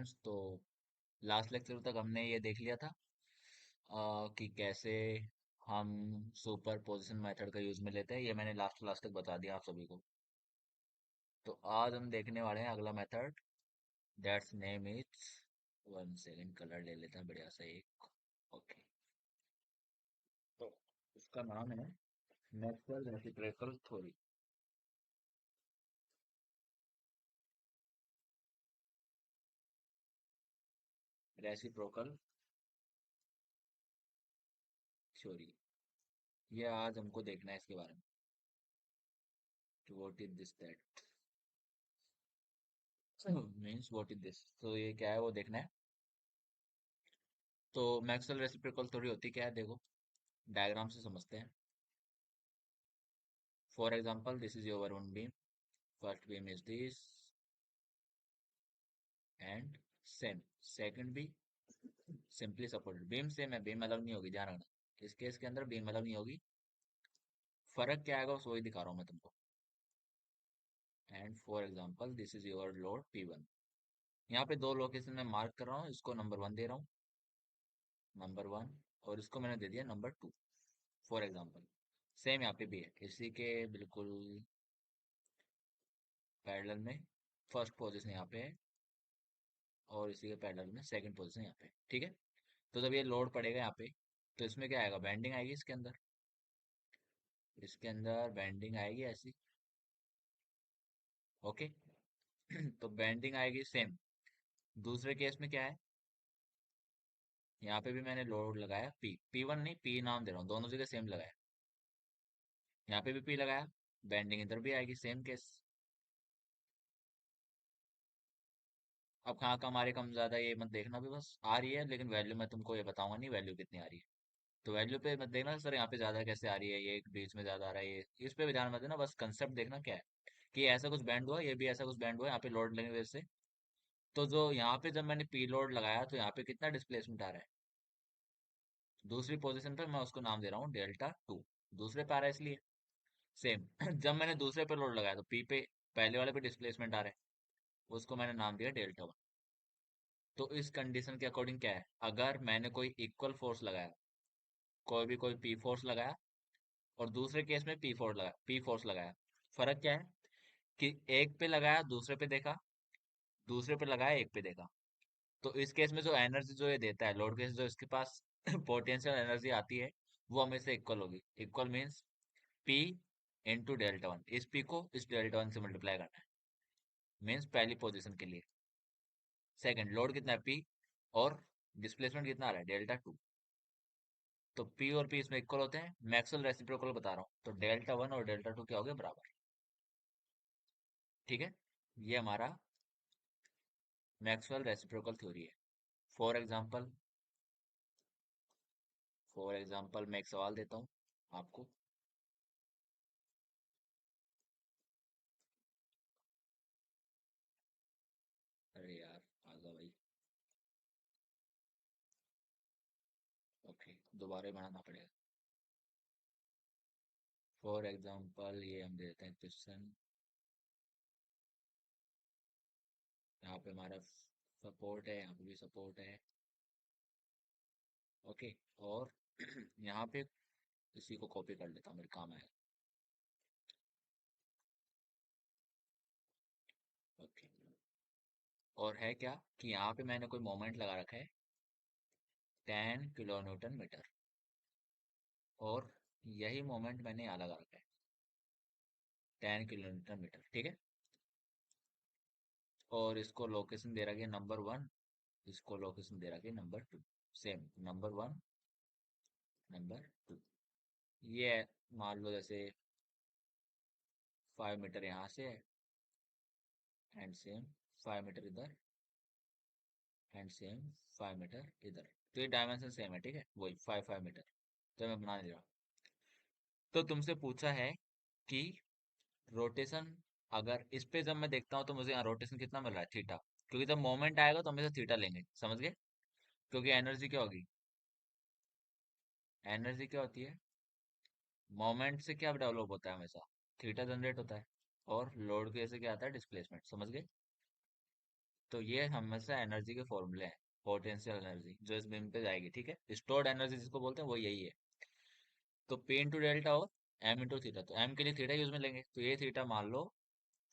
Students. तो last lecture तक हमने ये देख लिया था कि कैसे हम सुपर पोजिशन मेथड का यूज में लेते हैं। ये मैंने लास्ट क्लास तक बता दिया आप सभी को। तो आज हम देखने वाले हैं अगला method, that's name is, one second colour ले लेते हैं बढ़िया सा एक। ओके, तो इसका नाम है Maxwell reciprocal theory. Reciprocal theory, ये आज हमको देखना है इसके बारे में, कि what is this that means what is this. तो ये क्या है वो देखना है। तो मैक्सवेल रेसिप्रोकल थ्योरी होती क्या है, देखो डायग्राम से समझते हैं। For example this is your one beam, first beam is this and same second भी सिंपली सपोर्टेड। बीम सेम है, बीम अलग नहीं होगी, ध्यान रखना इस केस के अंदर बीम अलग नहीं होगी। फर्क क्या आएगा बस वही दिखा रहा हूँ मैं तुमको। And for example this is your load P1। यहाँ पे दो लोकेशन में मार्क कर रहा हूँ, इसको नंबर 1 दे रहा हूँ, नंबर 1, और इसको मैंने दे दिया नंबर 2। फॉर एग्जांपल सेम यहाँ पे भी है, इसी के बिल्कुल पैरेलल में फर्स्ट पोजीशन यहाँ पे है, और इसी के पैरेलल में सेकंड पोजीशन यहाँ पे है, ठीक है। तो जब ये लोड पड़ेगा यहाँ पे, तो इसमें क्या आएगा, बेंडिंग आएगी इसके अंदर। इसके अंदर बेंडिंग आएगी ऐसी, ओके। तो बेंडिंग आएगी सेम। दूसरे केस में क्या है, यहाँ पे भी मैंने लोड लगाया P1 नहीं, P नाम दे रहा हूँ, दोनों जगह सेम लगाया। यहाँ पे भी P लगाया, बेंडिंग इधर भी आएगी, सेम केस। अब कहाँ कम आ रही कम ज्यादा ये मत देखना, भी बस आ रही है, लेकिन वैल्यू मैं तुमको ये बताऊंगा नहीं वैल्यू कितनी आ रही है। तो वैल्यू पे मत देखना सर यहाँ पे ज्यादा कैसे आ रही है, ये बीच में ज्यादा आ रहा है, ये इस पे भी ध्यान मत देना, बस कंसेप्ट देखना क्या है, कि ऐसा कुछ बैंड हुआ, ये भी ऐसा कुछ बैंड हुआ, यहाँ पे लोड लगने की वजह से। तो जो यहाँ पे जब मैंने पी लोड लगाया तो यहाँ पे कितना डिस्प्लेसमेंट आ रहा है, दूसरी पोजीशन पे मैं उसको नाम दे रहा हूँ Δ2। दूसरे पे आ रहा है इसलिए सेम। जब मैंने दूसरे पे लोड लगाया तो पी पे पहले वाले पे डिस्प्लेसमेंट आ रहा है, उसको मैंने नाम दिया Δ1। तो इस कंडीशन के अकॉर्डिंग क्या है, अगर मैंने कोई इक्वल फोर्स लगाया, कोई पी फोर्स लगाया, और दूसरे केस में पी फोर्स लगाया, फर्क क्या है कि एक पे लगाया दूसरे पे देखा, दूसरे पे लगाया एक पे देखा। तो इस केस में जो एनर्जी जो ये देता है लोड केस, जो इसके पास पोटेंशियल एनर्जी आती है, वो हमेशा इक्वल होगी। इक्वल मीन्स पी इंटू Δ1, इस पी को इस Δ1 से मल्टीप्लाई करना है, मीन्स पहली पोजीशन के लिए। सेकंड लोड कितना है पी, और डिस्प्लेसमेंट कितना आ रहा है Δ2। तो पी और पी इसमें इक्वल होते हैं, मैक्सवेल रेसिप्रोकल बता रहा हूँ, तो Δ1 और Δ2 क्या हो गया, बराबर। ठीक है, ये हमारा मैक्सवेल रेसिप्रोकल थ्योरी है। फॉर एग्जांपल, मैं एक सवाल देता हूँ आपको। अरे यार आगा भाई, ओके दोबारा ही बनाना पड़ेगा। फॉर एग्जांपल ये हम देते हैं क्वेश्चन, यहाँ पे हमारा सपोर्ट है, यहाँ पे भी सपोर्ट है, ओके। और यहाँ पे इसी को कॉपी कर लेता हूँ, मेरे काम आएगा, ओके। और है क्या कि यहाँ पे मैंने कोई मोमेंट लगा रखा है 10 kN मीटर, और यही मोमेंट मैंने यहाँ लगा रखा है 10 kN मीटर, ठीक है। और इसको लोकेशन दे रखी है नंबर 1, इसको लोकेशन दे रखी है नंबर 2, सेम नंबर 1 नंबर 2। ये है, मान लो जैसे 5 मीटर यहाँ से है, एंड सेम 5 मीटर इधर, एंड सेम 5 मीटर इधर। तो ये डायमेंशन सेम है, ठीक है, वही 5 5 मीटर। तो मैं बना नहीं रहा। तो तुमसे पूछा है कि रोटेशन, अगर इस पे जब मैं देखता हूँ तो मुझे यहाँ रोटेशन कितना मिल रहा है, थीटा, क्योंकि जब मोमेंट आएगा तो हमेशा थीटा लेंगे, समझ गए। क्योंकि एनर्जी क्या होगी, एनर्जी क्या होती है, मोमेंट से क्या डेवलप होता है, हमेशा थीटा जनरेट होता है, और लोड की वजह से क्या आता है, डिस्प्लेसमेंट, समझ गए। तो ये हमेशा एनर्जी के फॉर्मूले हैं। पोटेंशियल एनर्जी जो इस बीम पे जाएगी, ठीक है, स्टोर्ड एनर्जी जिसको बोलते हैं वो यही है। तो पी इंटू डेल्टा और एम इंटू थीटा, तो एम के लिए थीटा यूज में लेंगे, तो ये थीटा मान लो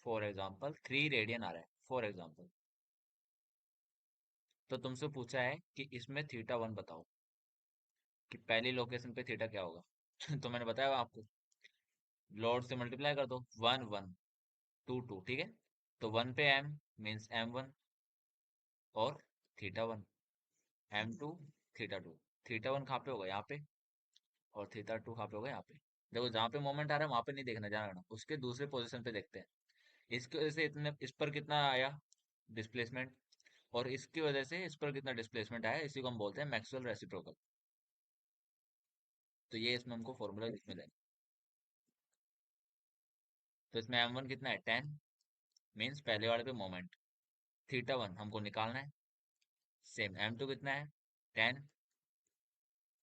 फॉर एग्जाम्पल 3 रेडियन आ रहा है, फॉर एग्जाम्पल। तो तुमसे पूछा है कि इसमें थीटा वन बताओ, कि पहली लोकेशन पे थीटा क्या होगा। तो मैंने बताया आपको, लोड से मल्टीप्लाई कर दो, वन वन, टू टू, ठीक है। तो वन पे एम मीन्स एम वन, और theta one, M two, theta two. Theta one कहाँ पे होगा, यहाँ पे, और थीटा टू कहाँ पे होगा, यहाँ पे। देखो जहाँ पे मोमेंट आ रहा है वहां पे नहीं देखना, जाना उसके दूसरे पोजीशन पे देखते हैं। इसकी वजह से इतने इस पर कितना आया डिस्प्लेसमेंट, और इसकी वजह से इस पर कितना डिस्प्लेसमेंट आया, इसी को हम बोलते हैं मैक्सवेल रेसिप्रोकल। तो ये इसमें हमको फॉर्मूला लिखने दें। तो इसमें एम वन कितना है, 10, मीन्स पहले वाले पे मोमेंट। थीटा वन हमको निकालना है, सेम एम टू कितना है, 10,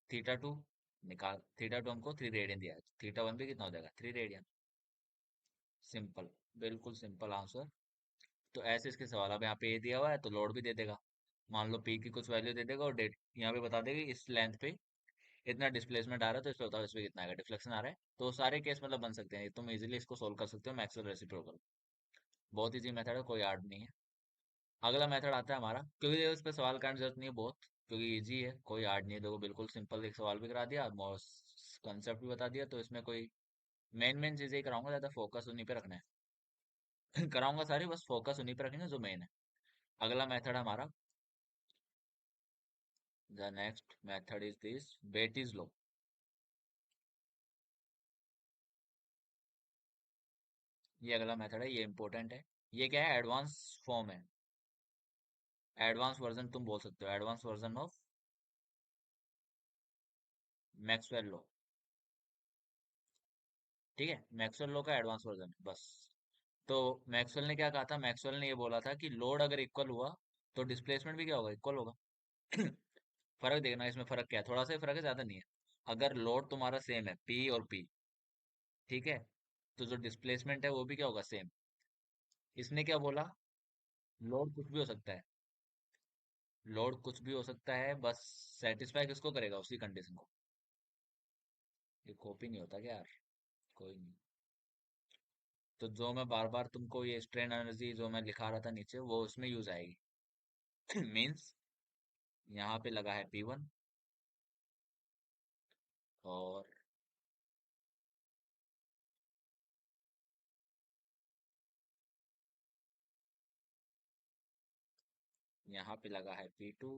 थीटा टू निकाल, थीटा टू हमको 3 रेडियन दिया है, थीटा वन भी कितना हो जाएगा, 3 रेडियन। सिंपल, बिल्कुल सिंपल आंसर। तो ऐसे इसके सवाल, अब यहाँ पे ये दिया हुआ है तो लोड भी दे देगा, मान लो पी की कुछ वैल्यू दे देगा, और डेट यहाँ पे बता देगी इस लेंथ पे इतना डिस्प्लेसमेंट आ रहा है, तो इसमें बताओ इसमें कितना आएगा, डिफ्लेक्शन आ रहा है। तो सारे केस मतलब बन सकते हैं, तुम इजीली इसको सोल्व कर सकते हो मैक्सवेल रेसिप्रोकल। बहुत इजी मेथड है, कोई हार्ड नहीं है। अगला मेथड आता है हमारा, क्योंकि देखो इस पे सवाल करने की जरूरत नहीं है बहुत, क्योंकि इजी है, कोई हार्ड नहीं है। देखो बिल्कुल सिंपल, एक सवाल भी करा दिया, कंसेप्ट भी बता दिया, तो इसमें कोई मेन मेन चीजें ही कराऊंगा, ज्यादा फोकस उन्हीं पे रखना है। कराऊंगा सारी, बस फोकस उन्हीं पे रखेंगे जो मेन है। अगला मेथड हमारा, the next method is this, Betti's law. ये अगला मेथड है, ये इंपॉर्टेंट है। ये क्या है, एडवांस फॉर्म है, एडवांस वर्जन तुम बोल सकते हो, advance version of Maxwell law. ठीक है, मैक्सवेल लॉ का एडवांस वर्जन है बस। तो मैक्सवेल ने क्या कहा था, मैक्सवेल ने ये बोला था कि लोड अगर इक्वल हुआ तो डिस्प्लेसमेंट भी क्या होगा, इक्वल होगा। फर्क देखना इसमें, फर्क क्या है, थोड़ा सा ही फर्क है, ज्यादा नहीं है। अगर लोड तुम्हारा सेम है, पी और पी, ठीक है, तो जो डिस्प्लेसमेंट है वो भी क्या होगा, सेम। इसने क्या बोला, लोड कुछ भी हो सकता है, लोड कुछ भी हो सकता है, बस सेटिस्फाई किसको करेगा, उसी कंडीशन को। ये कॉपी नहीं होता क्या यार, कोई नहीं। तो जो मैं बार बार तुमको ये स्ट्रेन एनर्जी जो मैं लिखा रहा था नीचे, वो उसमें यूज आएगी। मीन्स यहाँ पे लगा है P1, और यहाँ पे लगा है P2।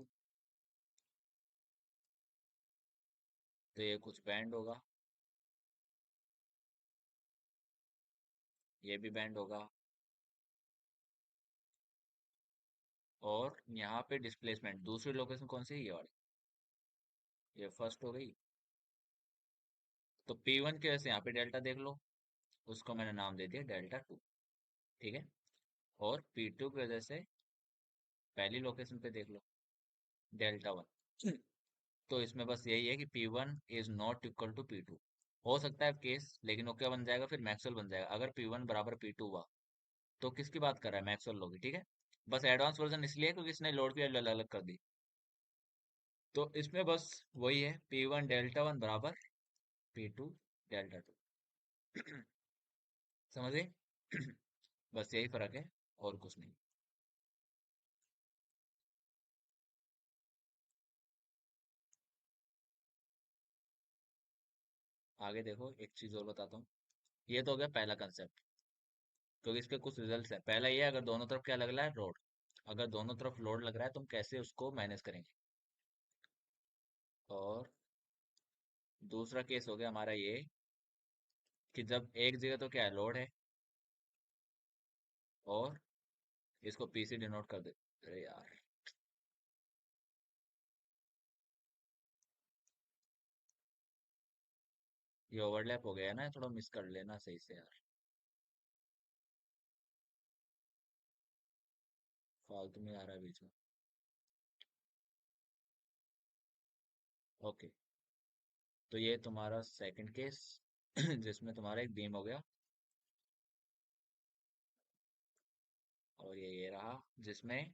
तो ये कुछ बैंड होगा, ये भी बैंड होगा, और यहाँ पे डिस्प्लेसमेंट दूसरी लोकेशन कौन सी है, ये वाली, ये फर्स्ट हो गई। तो P1 की वजह से यहाँ पे डेल्टा देख लो, उसको मैंने नाम दे दिया डेल्टा टू, ठीक है। और P2 की वजह से पहली लोकेशन पे देख लो, डेल्टा वन। तो इसमें बस यही है कि P1 is not equal to P2। हो सकता है केस, लेकिन वो क्या बन जाएगा, फिर मैक्सवेल बन जाएगा अगर P1 बराबर P2 हुआ। तो किसकी बात कर रहा है, मैक्सवेल लॉ की, ठीक है। बस एडवांस वर्जन इसलिए क्योंकि इसने लोड की वैल्यू अलग अलग कर दी। तो इसमें बस वही है, P1 डेल्टा वन बराबर P2 डेल्टा टू। समझे। बस यही फर्क है, और कुछ नहीं। आगे देखो, एक चीज और बताता हूँ। ये तो हो गया पहला कंसेप्ट, क्योंकि इसके कुछ रिजल्ट्स है। पहला ये है, अगर दोनों तरफ क्या लग रहा है, लोड। अगर दोनों तरफ लोड लग रहा है, तुम कैसे उसको मैनेज करेंगे। और दूसरा केस हो गया हमारा ये, कि जब एक जगह तो क्या है, लोड है, और इसको पी से डिनोट कर दे। अरे यार, ये ओवरलैप हो गया है ना, थोड़ा मिस कर लेना सही से यार, फालतू में आ रहा है बीच में। ओके, तो ये तुम्हारा सेकंड केस, जिसमें तुम्हारा एक बीम हो गया, और ये रहा जिसमें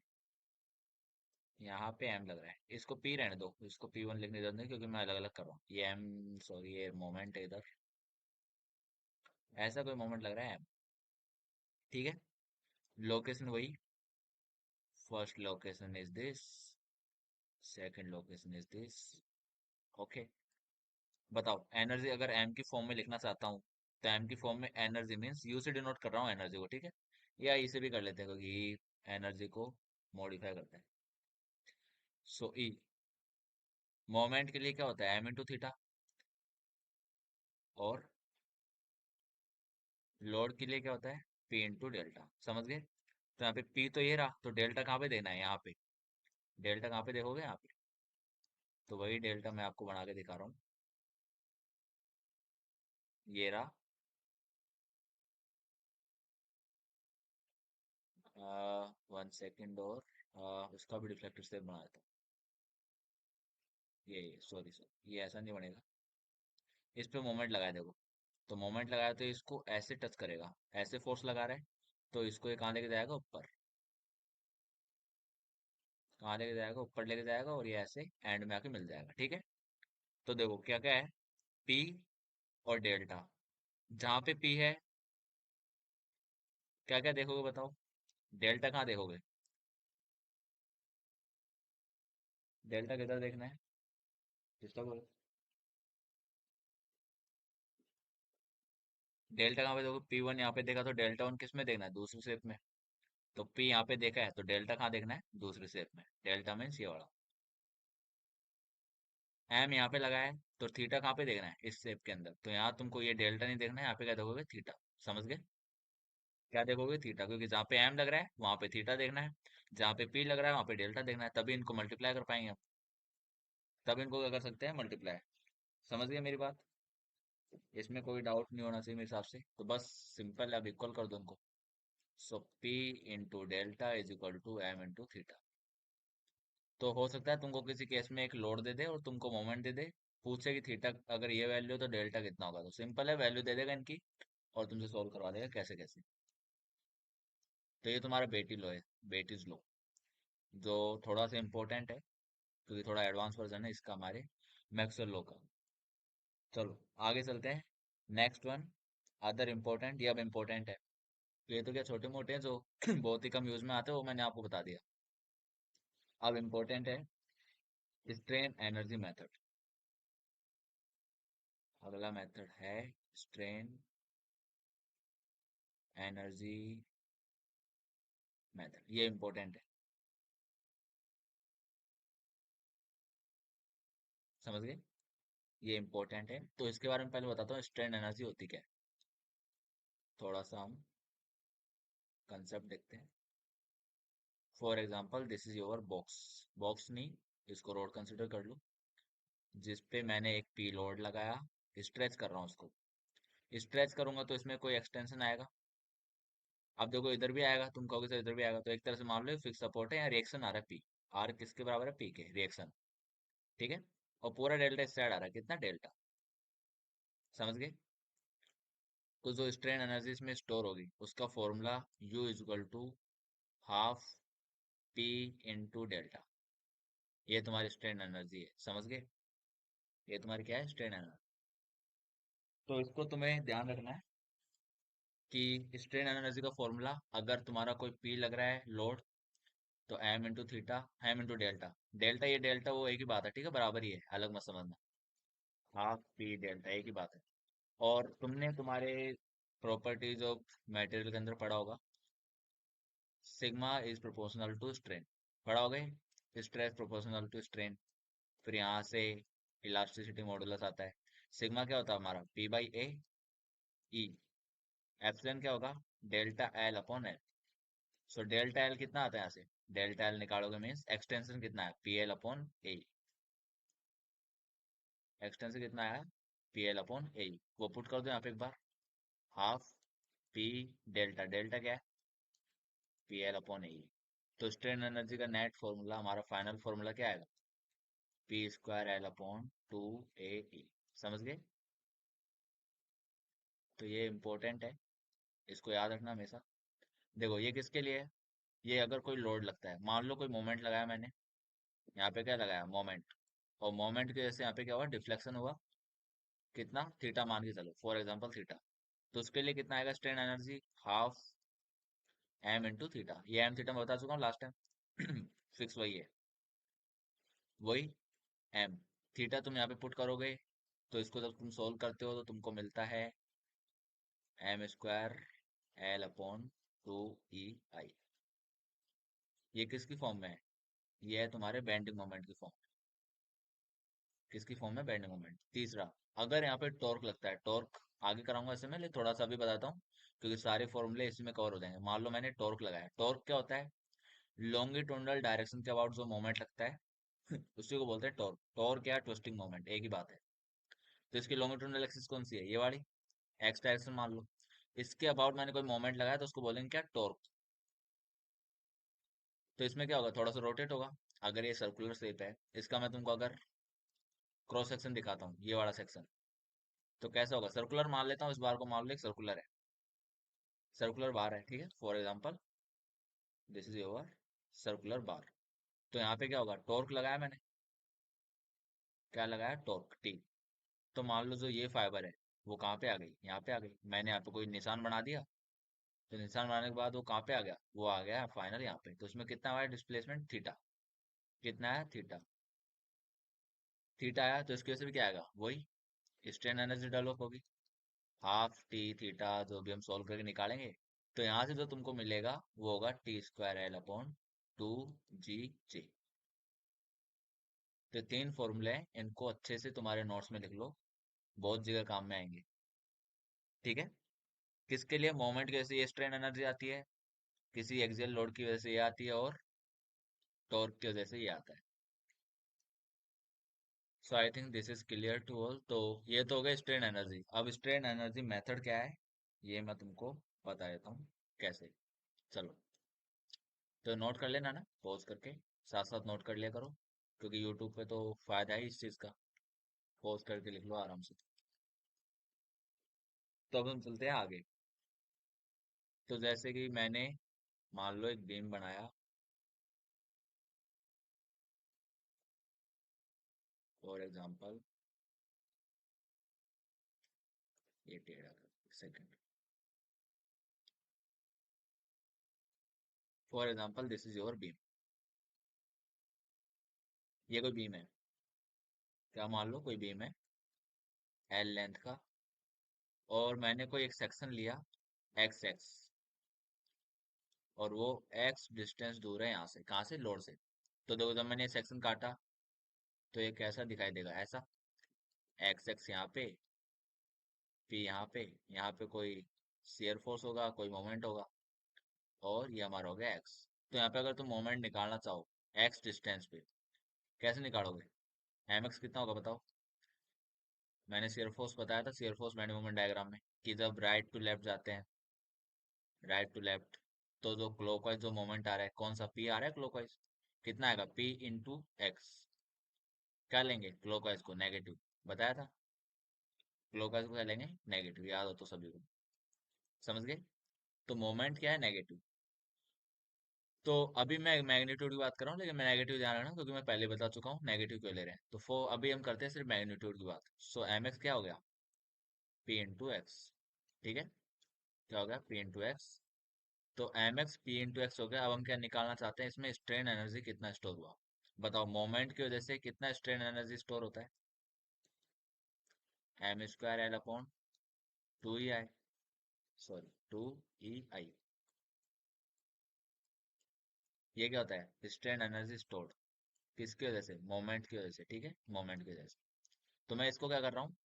यहाँ पे एम लग रहा है, इसको पी रहने दो, इसको पी वन लिखने दो क्योंकि मैं अलग अलग कर रहा हूँ। ये एम, सॉरी ये मोमेंट है इधर, ऐसा कोई मोमेंट लग रहा है एम। ठीक है, लोकेशन वही, first location is this, second location is this. Okay, बताओ एनर्जी अगर एम की फॉर्म में लिखना चाहता हूँ, तो एम की फॉर्म में एनर्जी मीन्स यू से डिनोट कर रहा हूँ एनर्जी को, ठीक है, या ई से भी कर लेते हैं क्योंकि एनर्जी को मॉडिफाई करते हैं। सो ई, मोमेंट के लिए क्या होता है, एम इंटू थीटा, और लोड के लिए क्या होता है, पी इंटू डेल्टा। समझ गए? तो यहाँ पे पी तो ये रहा, तो डेल्टा कहाँ पे देना है, यहाँ पे। डेल्टा कहाँ पे देखोगे, यहाँ पे। तो वही डेल्टा मैं आपको बना के दिखा रहा हूँ, ये रहा। 1 सेकेंड, और उसका भी रिफ्लेक्टर से बना देता हूँ। ये सॉरी सॉरी, ये ऐसा नहीं बनेगा। इस पे मोमेंट लगाया देखो, तो मोमेंट लगाया तो इसको ऐसे टच करेगा, ऐसे फोर्स लगा रहा है, तो इसको ये कहाँ लेके जाएगा, ऊपर। कहाँ लेके जाएगा, ऊपर लेके जाएगा, और ये ऐसे एंड में आके मिल जाएगा। ठीक है, तो देखो क्या क्या है, पी और डेल्टा। जहां पे पी है, क्या क्या देखोगे बताओ, डेल्टा कहाँ देखोगे, डेल्टा किधर देखना है, जिसका बोलो। डेल्टा कहाँ पे देखो, पी वन यहाँ पे देखा, तो डेल्टा वन किस में देखना है, दूसरी शेप में। तो पी यहाँ पे देखा है, तो डेल्टा कहाँ देखना है, दूसरी शेप में। डेल्टा मीन्स ये वाला। एम यहाँ पे लगा है, तो थीटा कहाँ पे देखना है, इस शेप के अंदर। तो यहाँ तुमको ये डेल्टा नहीं देखना है, यहाँ पे क्या देखोगे, थीटा। समझ गए? क्या देखोगे, थीटा, क्योंकि जहाँ पे एम लग रहा है वहां पे थीटा देखना है, जहाँ पे पी लग रहा है वहां पे डेल्टा देखना है, तभी इनको मल्टीप्लाई कर पाएंगे हम। तब इनको क्या कर सकते हैं, मल्टीप्लाई। समझ गए मेरी बात? इसमें कोई डाउट नहीं होना चाहिए मेरे हिसाब से, तो बस सिंपल, अब इक्वल कर दो उनको। So P into delta is equal to M into theta. तो हो सकता है तुमको किसी केस में एक लोड दे दे और तुमको मोमेंट दे दे, पूछे कि थीटा अगर ये वैल्यू है तो डेल्टा कितना होगा, तो सिंपल है, वैल्यू दे देगा इनकी और तुमसे सॉल्व करवा देगा कैसे कैसे। तो ये तुम्हारा बेटी लो है, बेटीज लो, जो थोड़ा सा इंपॉर्टेंट है क्योंकि थोड़ा एडवांस वर्जन है इसका हमारे मैक्सवेल लॉ का। चलो आगे चलते हैं, नेक्स्ट वन, अदर इम्पोर्टेंट। ये अब इम्पोर्टेंट है, ये तो क्या छोटे मोटे हैं जो बहुत ही कम यूज में आते हैं, वो मैंने आपको बता दिया। अब इम्पोर्टेंट है, स्ट्रेन एनर्जी मेथड। अगला मेथड है स्ट्रेन एनर्जी मेथड, ये इम्पोर्टेंट है। समझ गए? ये इम्पोर्टेंट है, तो इसके बारे में पहले बताता हूँ स्ट्रेन एनर्जी होती क्या है। थोड़ा सा हम कंसेप्ट देखते हैं। For example this is your box, box नहीं, इसको रोड कंसिडर कर लो, जिस पे मैंने एक पी लोड लगाया, स्ट्रेच कर रहा हूँ उसको। स्ट्रेच करूंगा तो इसमें कोई एक्सटेंशन आएगा। अब देखो इधर भी आएगा, तुम कहोगे सर इधर भी आएगा, तो एक तरह से मान लो फिक्स सपोर्ट है या रिएक्शन आ रहा है पी। आर किसके बराबर है, पी के, रिएक्शन। ठीक है, और पूरा डेल्टा इस साइड आ रहा है, कितना, डेल्टा। समझ गए? तो जो स्ट्रेन एनर्जी इसमें स्टोर होगी उसका formula U equal to half P into delta. ये तुम्हारी स्ट्रेन एनर्जी है। समझ गए? ये तुम्हारी क्या है, स्ट्रेन एनर्जी। तो इसको तुम्हें ध्यान रखना है कि स्ट्रेन एनर्जी का फॉर्मूला, अगर तुम्हारा कोई पी लग रहा है लोड, तो M into theta, M into delta. Delta, ये डेल्टा वो एक ही बात है, ठीक है, बराबर ही है, अलग मत समझना। हाफ पी डेल्टा एक ही बात है। और तुमने तुम्हारे प्रॉपर्टीज ऑफ मटेरियल के अंदर पढ़ा होगा, sigma is proportional to strain. पढ़ा होगा ये, स्ट्रेस प्रोपोर्शनल टू स्ट्रेन। फिर यहाँ से इलास्टिसिटी मॉडुलस आता है। सिग्मा क्या होता है हमारा, P by A E. Epsilon क्या होगा, delta L upon L. So delta L कितना आता है यहाँ से, डेल्टा एल निकालोगे मीन्स एक्सटेंशन कितना है, पी एल अपॉन ए। एक्सटेंशन कितना है, पी एल अपॉन ए। वो पुट कर दो यहाँ पे एक बार, हाफ पी डेल्टा, डेल्टा क्या है, पी एल अपॉन ए। तो स्ट्रेन एनर्जी का नेट फॉर्मूला, हमारा फाइनल फॉर्मूला क्या आएगा, P square L upon two A E. समझ गए? तो ये इंपॉर्टेंट है, इसको याद रखना हमेशा। देखो ये किसके लिए है, ये अगर कोई लोड लगता है, मान लो कोई मोमेंट लगाया मैंने, यहाँ पे क्या लगाया, मोमेंट। और मोमेंट की वजह से यहाँ पे क्या हुआ, डिफ्लेक्शन हुआ। कितना, थीटा मान के चलो, फॉर एग्जाम्पल थीटा। तो उसके लिए कितना आएगा strain energy, half M into theta. M theta थीटा मैं बता चुका हूँ लास्ट टाइम। फिक्स वही है, वही एम। थीटा तुम यहाँ पे पुट करोगे, तो इसको जब तुम सोल्व करते हो तो तुमको मिलता है M square L upon 2 EI। ये किसकी फॉर्म में है, ये है तुम्हारे बेंडिंग मोमेंट की फॉर्म। किसकी फॉर्म में, बेंडिंग मोमेंट। तीसरा, अगर यहाँ पे टॉर्क लगता है, टॉर्क आगे कराऊंगा इससे मैं, लेकिन थोड़ा सा भी बताता हूँ क्योंकि सारे फॉर्मूले इसी में कवर हो जाएंगे। मान लो मैंने टॉर्क लगाया, टॉर्क क्या होता है, लॉन्गिट्यूडनल डायरेक्शन के अबाउट जो मोमेंट लगता है उसी को बोलते हैं टॉर्क। टॉर्क या ट्विस्टिंग मोमेंट एक ही बात है। तो इसकी लॉन्गिट्यूडनल एक्सिस कौन सी है, ये वाली, एक्स डायरेक्शन मान लो। इसके अबाउट मैंने कोई मोमेंट लगाया तो उसको बोलेंगे क्या, टॉर्क। तो इसमें क्या होगा, थोड़ा सा रोटेट होगा। अगर ये सर्कुलर शेप है, इसका मैं तुमको अगर क्रॉस सेक्शन दिखाता हूँ, ये वाला सेक्शन, तो कैसा होगा, सर्कुलर मान लेता हूँ, इस बार को मान लो एक सर्कुलर है, सर्कुलर बार है, ठीक है, for example this is your circular bar. तो यहाँ पे क्या होगा, टॉर्क लगाया मैंने, क्या लगाया, टॉर्क टी। तो मान लो जो ये फाइबर है वो कहाँ पे आ गई, यहाँ पे आ गई। मैंने यहाँ पे कोई निशान बना दिया, तो निशान बनाने के बाद वो कहाँ पे आ गया, वो आ गया फाइनल यहाँ पे। तो उसमें कितना आया डिस्प्लेसमेंट, थीटा। कितना है, थीटा। थीटा आया तो इसकी वजह से भी क्या आएगा, वही स्ट्रेन एनर्जी डेवलप होगी, हाफ टी थीटा, जो भी हम सोल्व करके निकालेंगे। तो यहाँ से जो तुमको मिलेगा वो होगा T² L/2 G J। तो तीन फॉर्मूले हैं, इनको अच्छे से तुम्हारे नोट्स में लिख लो, बहुत जगह काम में आएंगे। ठीक है, किसके लिए, मोमेंट की वजह से ये स्ट्रेन एनर्जी आती है, किसी एक्सियल लोड की वजह से ये आती है, और टॉर्क की वजह से ये आता है। So I think this is clear to all. तो ये तो हो गया स्ट्रेन एनर्जी। अब स्ट्रेन एनर्जी मेथड क्या है, ये मैं तुमको बता देता हूँ कैसे। चलो, तो नोट कर लेना ना, पॉज करके साथ साथ नोट कर लिया करो, क्योंकि यूट्यूब पे तो फायदा है इस चीज का, पॉज करके लिख लो आराम से। तो अब हम चलते हैं आगे। तो जैसे कि मैंने मान लो एक बीम बनाया, फॉर एग्जांपल ये टेढ़ा कर second, for example this is your beam. ये कोई बीम है, क्या मान लो कोई बीम है एल लेंथ का, और मैंने कोई एक सेक्शन लिया एक्स एक्स, और वो एक्स डिस्टेंस दूर है यहाँ से, कहाँ से, लोड से। तो देखो जब मैंने सेक्शन काटा तो ये कैसा दिखाई देगा, ऐसा, एक्स एक्स यहाँ पे, पी यहाँ पे कोई शेयर फोर्स होगा, कोई मोमेंट होगा, और ये हमारा हो गया एक्स। तो यहाँ पे अगर तुम मोमेंट निकालना चाहो एक्स डिस्टेंस पे, कैसे निकालोगे, एम एक्स कितना होगा बताओ। मैंने शेयर फोर्स बताया था, शेयर फोर्स मैंने मोमेंट डायग्राम में, कि जब राइट टू लेफ्ट जाते हैं, राइट टू लेफ्ट, तो जो क्लॉकवाइज जो मोमेंट आ रहा है, कौन सा, पी आ रहा है क्लॉकवाइज, कितना आएगा, पी इंटू एक्स। क्या लेंगे, क्लॉकवाइज को नेगेटिव, बताया था, क्लॉकवाइज को क्या लेंगे, नेगेटिव, याद हो तो सभी को, समझ गए। तो मोमेंट क्या है, नेगेटिव। तो अभी मैं मैग्नीट्यूड की बात कर रहा हूँ, लेकिन मैं नेगेटिव ध्यान रखना क्योंकि मैं पहले बता चुका हूँ नेगेटिव क्यों ले रहे हैं। तो अभी हम करते हैं सिर्फ मैग्नीट्यूड की बात। सो एम एक्स क्या हो गया, पी इंटू एक्स। ठीक है, क्या हो गया, पी इंटू एक्स। तो M X P into X हो गया। अब हम क्या निकालना चाहते हैं, इसमें स्ट्रेन एनर्जी कितना स्टोर हुआ। बताओ, मोमेंट की वजह से कितना स्ट्रेन एनर्जी स्टोर होता है, M²L/2 EI, सॉरी 2 EI। ये क्या होता है, स्ट्रेन एनर्जी स्टोर्ड, किसकी वजह से, मोमेंट की वजह से। ठीक है, मोमेंट की वजह से। तो मैं इसको क्या कर रहा हूँ,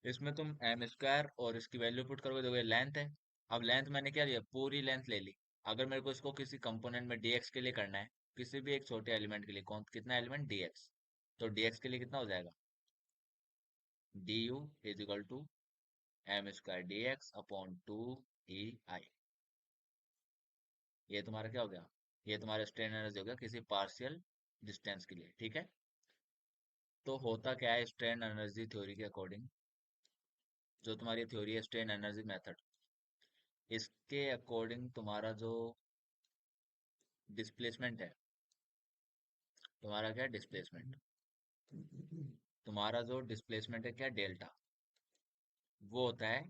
इसमें तुम M² और इसकी वैल्यू पुट करोगे, तो ये लेंथ है। अब लेंथ मैंने क्या लिया, पूरी लेंथ ले ली। अगर मेरे को इसको किसी कंपोनेंट में dx के लिए करना है, किसी भी एक छोटे एलिमेंट के लिए, कौन कितना एलिमेंट, dx, तो dx के लिए कितना हो जाएगा, du = mx² dx/2 EI। ये तुम्हारा क्या हो गया, ये तुम्हारा स्ट्रेन एनर्जी हो गया किसी पार्शियल डिस्टेंस के लिए। ठीक है, तो होता क्या है स्ट्रेन एनर्जी थ्योरी के अकॉर्डिंग, जो तुम्हारी थ्योरी है स्ट्रेन एनर्जी मेथड, इसके अकॉर्डिंग तुम्हारा जो डिस्प्लेसमेंट है, तुम्हारा क्या डिस्प्लेसमेंट, तुम्हारा जो डिस्प्लेसमेंट है क्या डेल्टा, वो होता है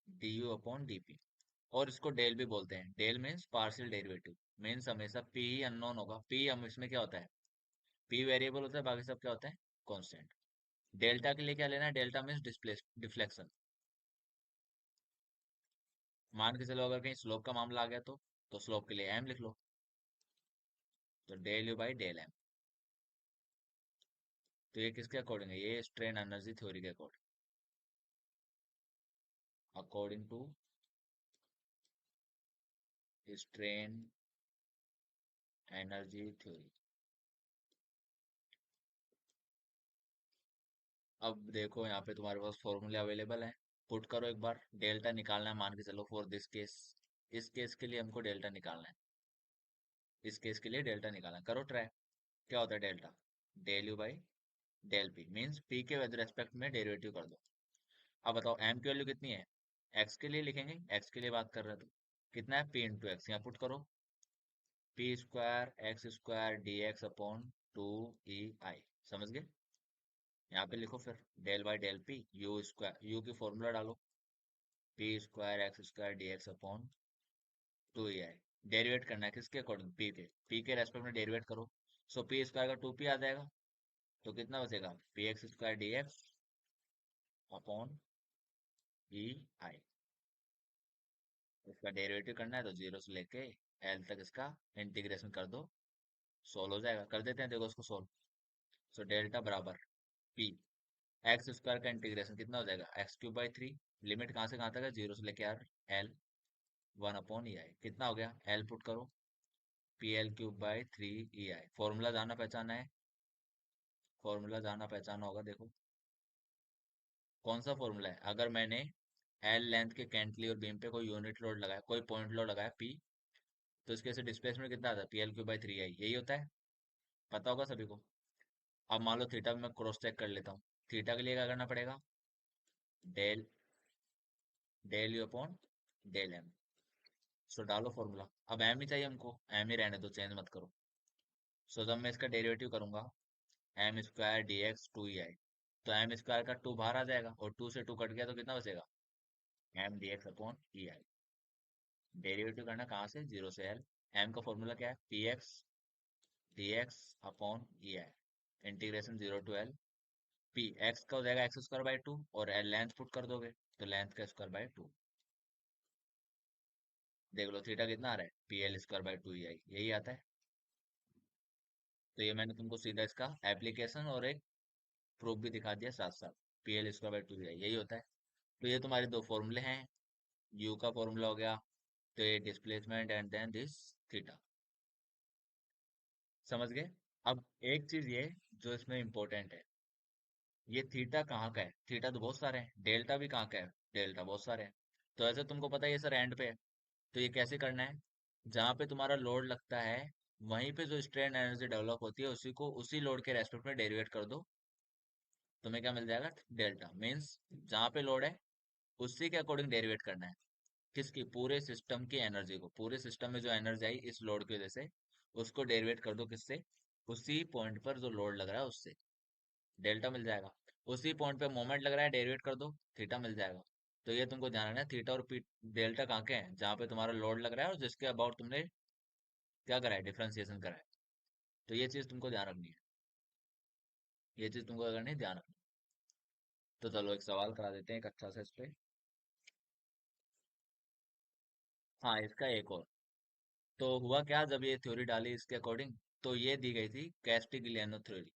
D U upon D P. और इसको डेल भी बोलते हैं। Del means partial derivative, means हमेशा पी ही अननोन होगा। पी हम इसमें क्या होता है, पी वेरिएबल होता है, बाकी सब क्या होता है, कांस्टेंट। डेल्टा के लिए क्या लेना है, डेल्टा मीन्स डिस्प्लेस डिफ्लेक्शन। मान के चलो अगर कहीं स्लोप का मामला आ गया तो स्लोप के लिए एम लिख लो, तो del U by del M. तो ये किसके अकॉर्डिंग है, ये स्ट्रेन एनर्जी थ्योरी के according, according to strain energy theory. अब देखो यहाँ पे तुम्हारे पास फॉर्मूले अवेलेबल है, पुट करो एक बार। डेल्टा निकालना है मान के चलो फॉर दिस केस, इस केस के लिए हमको डेल्टा निकालना है, इस केस के लिए डेल्टा निकालना है। करो ट्राई। क्या होता है delta, del U by del P, means P के विद रेस्पेक्ट में डेरिवेटिव कर दो। अब बताओ एम की वैल्यू कितनी है, एक्स के लिए लिखेंगे, एक्स के लिए बात कर रहे हो तो कितना है, पी इंटू एक्स। यहाँ पुट करो, P square X square D X upon two E I. समझ गए। यहाँ पे लिखो फिर del by del P U square, U की फॉर्मूला डालो, P square X square D X upon two E I. Derivate करना है किसके अकॉर्डिंग, पी के रेस्पेक्ट में डेरिवेट करो। सो पी स्क्वायर का टू पी आ जाएगा, तो कितना बचेगा, P x square D X upon E आई। इसका डेरिवेटिव करना है तो जीरो से लेके एल तक इसका इंटीग्रेशन कर दो, सोल्व हो जाएगा। कर देते हैं, देखो उसको सोल्व। सो डेल्टा बराबर पी एक्स स्क्वायर का इंटीग्रेशन कितना हो जाएगा, x cube by three. Limit कहाँ से कहाँ तक है, जीरो से लेके R L, one upon E आई। कितना हो गया, एल पुट करो, P L cube by three E I. Formula जाना पहचाना है, फॉर्मूला जाना पहचाना होगा देखो। कौन सा फॉर्मूला है, अगर मैंने एल लेंथ के कैंटिलीवर बीम पे कोई यूनिट लोड लगाया, कोई पॉइंट लोड लगाया पी, तो इसके से डिस्प्लेसमेंट कितना आता है, P L cube by three I, यही होता है, पता होगा सभी को। अब मान लो थीटा में मैं क्रॉस चेक कर लेता हूँ, थीटा के लिए क्या करना पड़ेगा, del del U upon del M. So डालो फॉर्मूला। अब एम ही चाहिए हमको, एम ही रहने दो, चेंज मत करो। सो जब मैं इसका डेरिवेटिव करूंगा, M square D X two E I, तो एम स्क्वायर का टू बाहर आ जाएगा और टू से टू कट गया तो कितना बचेगा, M D X upon E आई। डेरिवेटिव करना कहाँ से, जीरो से एल। एम का फॉर्मूला क्या है, P X D X upon E I, integration zero to L. P X का हो जाएगा एक्स स्क्वायर बाई टू, और एल लेंथ पुट कर दोगे तो लेंथ का स्क्वायर बाई टू। देख लो थीटा कितना आ रहा है, P L square by two E I, यही आता है। तो ये मैंने तुमको सीधा इसका एप्लीकेशन और एक प्रूफ भी दिखा दिया साथ साथ, P L square by two E I यही होता है। तो ये तुम्हारे दो फॉर्मूले हैं, यू का फॉर्मूला हो गया, तो ये displacement and then this theta. समझ गए। अब एक चीज ये जो इसमें इंपॉर्टेंट है, ये थीटा कहाँ का है, थीटा तो बहुत सारे हैं, डेल्टा भी कहाँ का है, डेल्टा बहुत सारे हैं। तो ऐसे तुमको पता है ये सर एंड पे है, तो ये कैसे करना है, जहां पे तुम्हारा लोड लगता है वहीं पे जो स्ट्रेन एनर्जी डेवलप होती है उसी को उसी लोड के रेस्पेक्ट में डेरिवेट कर दो, तुम्हें क्या मिल जाएगा, डेल्टा। मीन्स जहां पे लोड है उसी के अकॉर्डिंग डेरिवेट करना है, किसकी, पूरे सिस्टम की एनर्जी को, पूरे सिस्टम में जो एनर्जी आई इस लोड की वजह से, उसको डेरिवेट कर दो किससे, उसी पॉइंट पर जो लोड लग रहा है उससे, डेल्टा मिल जाएगा। उसी पॉइंट पे मोमेंट लग रहा है, डेरिवेट कर दो, थीटा मिल जाएगा। तो ये तुमको ध्यान रखना है, थीटा और पी, डेल्टा कहाँ के हैं, जहां पे तुम्हारा लोड लग रहा है और जिसके अबाउट तुमने क्या करा है, डिफरेंशिएशन करा है। तो ये चीज तुमको ध्यान रखनी है, ये चीज तुमको अगर नहीं ध्यान रखनी। तो चलो एक सवाल करा देते हैं एक अच्छा सा इस पे। हाँ इसका एक और, तो हुआ क्या जब ये थ्योरी डाली इसके अकॉर्डिंग, तो ये दी गई थी कैस्टिग्लियानो थ्योरी।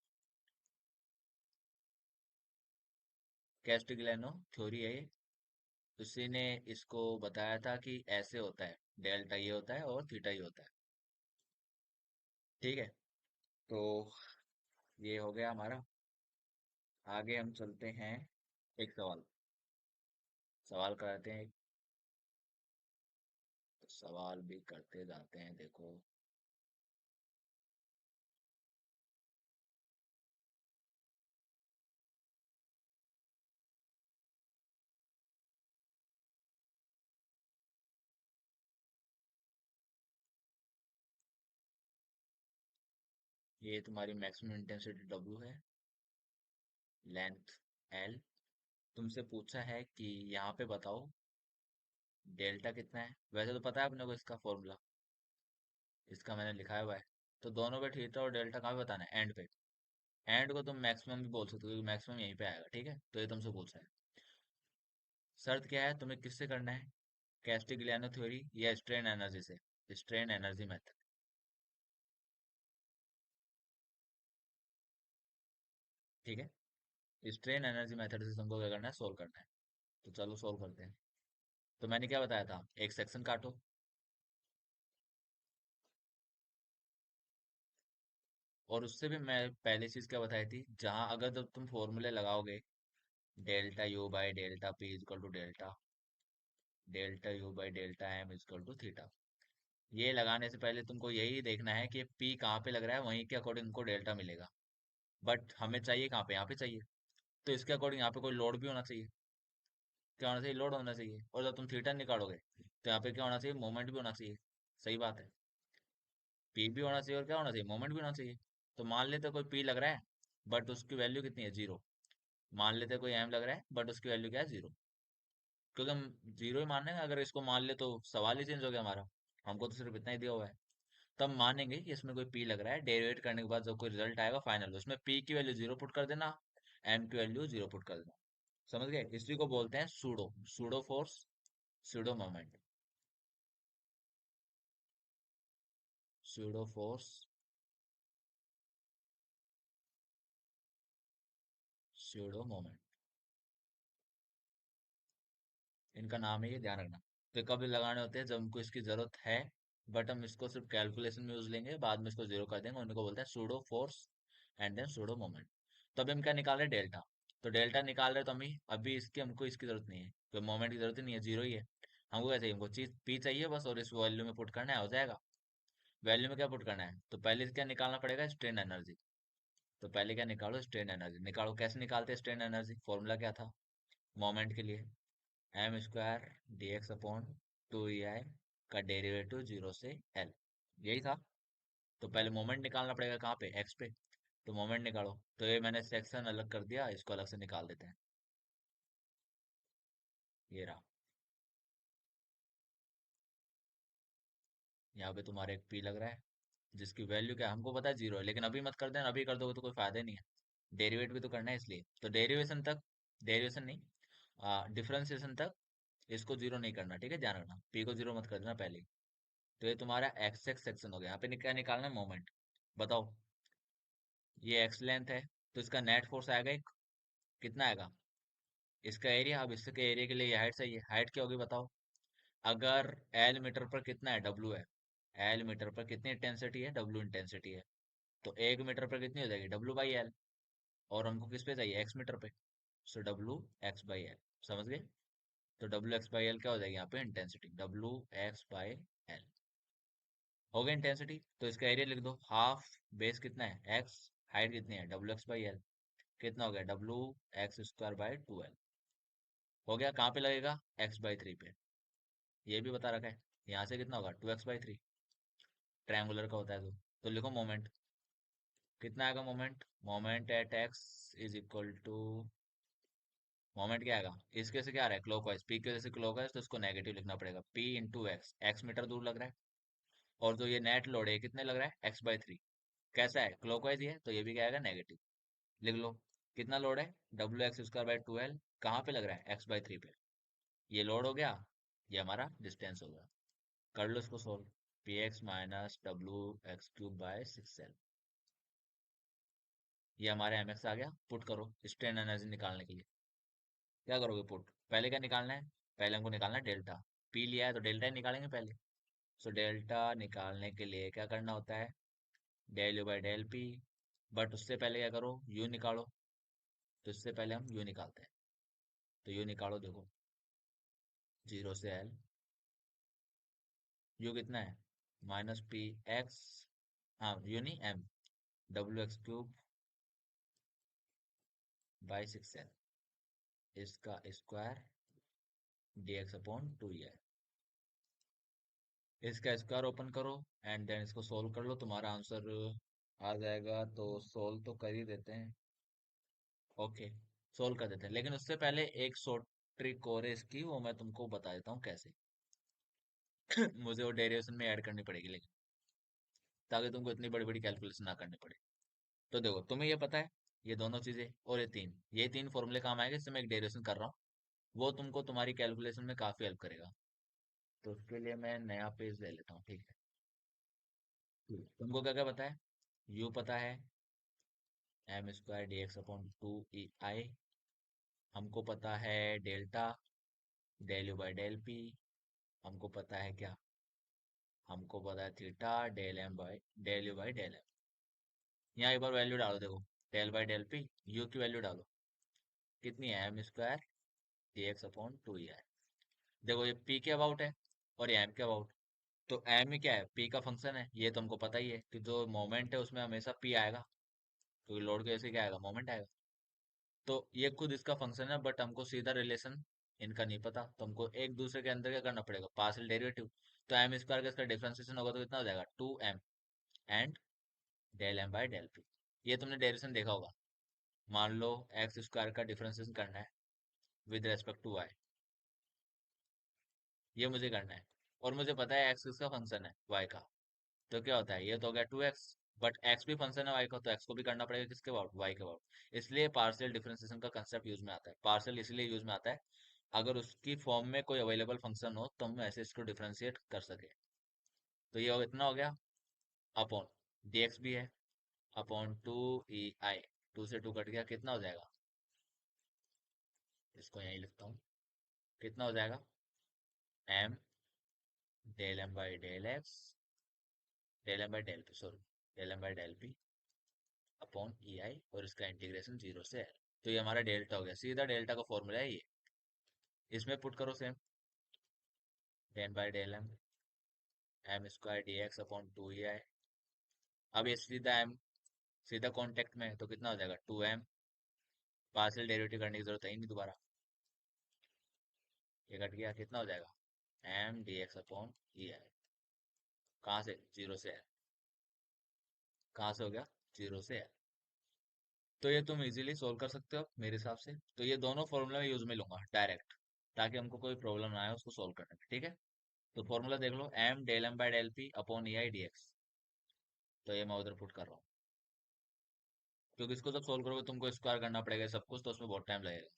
कैस्टिग्लियानो थ्योरी है ये, उसी ने इसको बताया था कि ऐसे होता है, डेल्टा ये होता है और थीटा ये होता है। ठीक है, तो ये हो गया हमारा। आगे हम चलते हैं, एक सवाल, सवाल कराते हैं, तो सवाल भी करते जाते हैं देखो। ये तुम्हारी मैक्सिमम इंटेंसिटी डब्ल्यू है, लेंथ एल। तुमसे पूछा है कि यहाँ पे बताओ डेल्टा कितना है। वैसे तो पता है अपने को इसका फॉर्मूला, इसका मैंने लिखा हुआ है। तो दोनों पे थीटा और डेल्टा कहाँ पे बताना है, एंड पे। एंड को तुम मैक्सिमम भी बोल सकते हो क्योंकि मैक्सिमम यहीं पे आएगा, ठीक है। तो ये तुमसे पूछा है। शर्त क्या है, तुम्हें किससे करना है, कैस्टिग्लियानो थ्योरी या स्ट्रेन एनर्जी से, स्ट्रेन एनर्जी मेथड, ठीक है। स्ट्रेन एनर्जी मेथड से तुमको क्या करना है, सोल्व करना है। तो चलो सोल्व करते हैं। तो मैंने क्या बताया था, एक सेक्शन काटो। और उससे भी मैं पहली चीज क्या बताई थी, जहां अगर जब तुम फॉर्मूले लगाओगे, delta U by delta P is equal to delta, delta U by delta M is equal to theta, ये लगाने से पहले तुमको यही देखना है कि पी कहाँ पे लग रहा है, वहीं के अकॉर्डिंग तुमको डेल्टा मिलेगा। बट हमें चाहिए कहाँ पे, यहाँ पे चाहिए। तो इसके अकॉर्डिंग यहाँ पे कोई लोड भी होना चाहिए। क्या होना चाहिए, लोड होना चाहिए। और जब तुम थीटा निकालोगे तो यहाँ पे क्या होना चाहिए, मोमेंट भी होना चाहिए। सही बात है। पी भी होना चाहिए और क्या होना चाहिए, मोमेंट भी होना चाहिए। तो मान लेते कोई पी लग रहा है बट उसकी वैल्यू कितनी है, जीरो। मान लेते कोई एम लग रहा है बट उसकी वैल्यू क्या है, जीरो। क्योंकि हम जीरो ही मान रहे हैं, अगर इसको मान ले तो सवाल ही चेंज हो गया हमारा। हमको तो सिर्फ इतना ही दिया हुआ है। तब मानेंगे कि इसमें कोई पी लग रहा है, डेरिवेट करने के बाद जो कोई रिजल्ट आएगा फाइनल, उसमें पी की वैल्यू जीरो पुट कर देना, एम की वैल्यू जीरो पुट कर देना। समझ गए, इसी को बोलते हैं pseudo, pseudo force, pseudo moment, pseudo force, pseudo moment, इनका नाम है, ये ध्यान रखना। तो कब लगाने होते हैं, जब हमको इसकी जरूरत है, बट हम इसको सिर्फ कैलकुलेशन में यूज लेंगे, बाद में इसको जीरो कर देंगे। उनको बोलते हैं pseudo force and then pseudo moment. तो अभी हम क्या निकाल रहे हैं, डेल्टा। तो डेल्टा निकाल रहे हैं, तो हम अभी इसकी हमको इसकी जरूरत नहीं है, तो मोमेंट की जरूरत ही नहीं है, जीरो ही है। हमको क्या चाहिए, हमको चीज पी चाहिए बस, और इस वैल्यू में पुट करना है, हो जाएगा। वैल्यू में क्या पुट करना है, तो पहले क्या निकालना पड़ेगा, स्ट्रेन एनर्जी। तो पहले क्या निकालो, स्ट्रेन एनर्जी निकालो। कैसे निकालते हैं स्ट्रेन एनर्जी, फॉर्मूला क्या था मोमेंट के लिए, M square D X upon two E I का डेरिवेटिव जीरो से एल, यही था। तो पहले मोमेंट निकालना पड़ेगा, कहाँ पे, एक्स पे। तो मोमेंट निकालो। तो ये मैंने सेक्शन अलग कर दिया, इसको अलग से निकाल देते हैं। ये रहा। यहाँ पे तुम्हारे एक पी लग रहा है, जिसकी वैल्यू क्या है, हमको पता है जीरो है, लेकिन अभी मत कर देना, अभी कर दोगे तो कोई फायदा ही नहीं है। डेरिवेट भी तो करना है इसलिए, तो डेरिवेशन तक, डेरिवेशन नहीं, डिफरेंशिएशन तक इसको जीरो नहीं करना, ठीक है, ध्यान रखना, पी को जीरो मत कर देना पहले ही। तो ये तुम्हारा एक्स एक्स सेक्शन हो गया। यहाँ पे क्या निकालना है, मोमेंट। बताओ, ये एक्स लेंथ है, तो इसका नेट फोर्स आएगा एक, कितना आएगा, इसका एरिया। अब इसके एरिया के लिए ये हाइट चाहिए, हाइट क्या होगी बताओ। अगर एल मीटर पर कितना है, डब्ल्यू है, एल मीटर पर कितनी इंटेंसिटी है, डब्ल्यू इंटेंसिटी है। तो एक मीटर पर कितनी हो जाएगी, डब्ल्यू बाई एल। और हमको किस पे चाहिए, एक्स मीटर पे। सो डब्ल्यू एक्स बाई एल। समझ गए। तो डब्ल्यू एक्स बाई एल क्या हो जाएगी यहाँ पे, intensity, W x by L. हो गया इंटेंसिटी। तो इसका एरिया लिख दो, हाफ बेस कितना है, एक्स, हाइट कितनी है, डब्ल्यू एक्स बाई एल। कितना हो गया, W x square by to L. हो गया, कहाँ पे लगेगा, एक्स बाई थ्री पे। ये भी बता रखा है। यहाँ से कितना होगा, two X by three, triangular का होता है तो लिखो मोमेंट। कितना आएगा moment, moment at X is equal to, moment क्या आएगा, इसके से क्या आ रहा है, क्लॉकवाइज, पी की वजह से क्लॉकवाइज, तो इसको नेगेटिव लिखना पड़ेगा, P into X, X metre दूर लग रहा है। और जो ये नेट लोड है कितने लग रहा है, एक्स बाई थ्री। कैसा है, क्लॉकवाइज ही है, तो ये भी क्या आएगा, नेगेटिव। लिख लो, कितना लोड है, W x square by twelve, कहाँ पे लग रहा है, एक्स बाई थ्री पे। ये लोड हो गया, ये हमारा डिस्टेंस हो गया। कर लो इसको solve, P X minus W X cube by six L. ये हमारे एम एक्स आ गया। पुट करो स्ट्रेन एनर्जी निकालने के लिए। क्या करोगे पुट, पहले क्या निकालना है, पहले हमको निकालना है डेल्टा। पी लिया है तो डेल्टा ही निकालेंगे पहले। सो डेल्टा निकालने के लिए क्या करना होता है, del U by del P. But उससे पहले क्या करो, यू निकालो। तो इससे पहले हम यू निकालते हैं। तो यू निकालो, देखो, जीरो से एल, यू कितना है, माइनस पी एक्स, हाँ यू नहीं M, W X cube by six L, इसका square D X upon two है। इसका स्क्वायर ओपन करो एंड देन इसको सोल्व कर लो, तुम्हारा आंसर आ जाएगा तो सोल्व तो कर ही देते हैं। ओके, सोल्व कर देते हैं, लेकिन उससे पहले एक शॉर्ट ट्रिक और है इसकी, वो मैं तुमको बता देता हूँ कैसे। मुझे वो डेरिवेशन में ऐड करनी पड़ेगी लेकिन, ताकि तुमको इतनी बड़ी बड़ी कैलकुलेशन ना करनी पड़े। तो देखो, तुम्हें ये पता है, ये दोनों चीजें और ये तीन फॉर्मूले काम आएंगे, इससे मैं एक डेरिवेशन कर रहा हूँ। वो तुमको तुम्हारी कैलकुलेशन में काफी हेल्प करेगा। तो उसके लिए मैं नया पेज ले लेता हूँ, ठीक है। तुमको क्या क्या पता है? यू पता है, M square D X upon two E I. हमको पता है delta, del U by del P. हमको पता है क्या? हमको पता है theta, del U by del M. यहाँ एक बार वैल्यू डालो, देखो, del by del P, U की वैल्यू डालो, कितनी है? M square D X upon two E I. देखो, ये पी के अबाउट है और ये एम के अबाउट। तो एम में क्या है? पी का फंक्शन है, ये तो हमको पता ही है कि जो मोमेंट है उसमें हमेशा पी आएगा, क्योंकि लोड की वजह से क्या आएगा? मोमेंट आएगा। तो ये खुद इसका फंक्शन है, बट हमको सीधा रिलेशन इनका नहीं पता, तो हमको एक दूसरे के अंदर क्या करना पड़ेगा? Partial derivative. तो एम स्क्वायर का इसका डिफरेंशिएशन होगा तो कितना हो जाएगा? Two M and del M by del P. ये तुमने डेरिवेशन देखा होगा। मान लो एक्स स्क्वायर का डिफरेंशिएशन करना है विद रेस्पेक्ट टू वाई, ये मुझे करना है, और मुझे पता है एक्स किसका फंक्शन है? वाई का। तो क्या होता है? ये तो हो गया टू एक्स, बट एक्स भी फंक्शन है वाई का, तो एक्स को भी करना पड़ेगा किसके अबाउट? वाई के अबाउट। इसलिए पार्शियल डिफरेंशिएशन का कंसेप्ट यूज में आता है। पार्शियल इसलिए यूज में आता है, अगर उसकी फॉर्म में कोई अवेलेबल फंक्शन हो तो हम ऐसे इसको डिफरेंशिएट कर सके। तो ये इतना हो गया, अपॉन dx भी है, upon two E I. Two से टू कट गया, कितना हो जाएगा? इसको यहीं लिखता हूँ, कितना हो जाएगा? M del M by del X, del M by del P, sorry, del M by del P upon E I, और इसका इंटीग्रेशन जीरो से है। तो ये हमारा डेल्टा हो गया, सीधा डेल्टा का फॉर्मूला है ये। इसमें पुट करो same, then by del M square D X upon two E I. अब ये सीधा एम, सीधा कॉन्टेक्ट में है, तो कितना हो जाएगा? Two M. पार्शियल डेरिवेटिव करने की जरूरत है ही नहीं दोबारा, ये कट गया, कितना हो जाएगा? M D X upon E आई। कहाँ से? जीरो से है। कहाँ से हो गया? जीरो से है। तो ये तुम इजीली सोल्व कर सकते हो मेरे हिसाब से। तो ये दोनों फॉर्मूला मैं यूज में लूंगा डायरेक्ट, ताकि हमको कोई प्रॉब्लम ना आए उसको सोल्व करने में, ठीक है। तो फॉर्मूला देख लो, M del M by del P upon E I D X. तो ये मैं उधर पुट कर रहा हूँ, क्योंकि इसको जब सोल्व करोगे तुमको स्क्वायर करना पड़ेगा सब कुछ, तो उसमें बहुत टाइम लगेगा।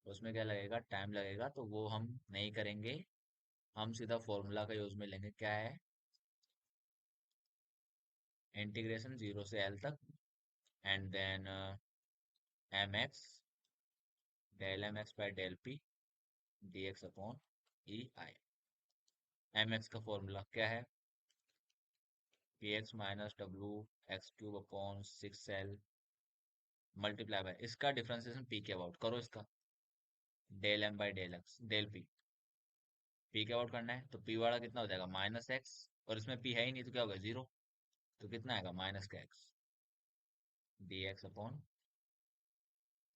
उसमें क्या लगेगा? टाइम लगेगा, तो वो हम नहीं करेंगे। हम सीधा फॉर्मूला का यूज में लेंगे, क्या है? इंटीग्रेशन जीरो से एल तक, and then M X del M X by del P D X upon E I. M X का फॉर्मूला क्या है? P X minus W X cube upon six L multiply by इसका differentiation P के about करो, इसका del M by del X del P. P के about करना है, तो पी वाला कितना हो जाएगा? माइनस एक्स, और इसमें पी है ही नहीं, तो क्या होगा? जीरो। तो कितना आएगा? माइनस का X D X upon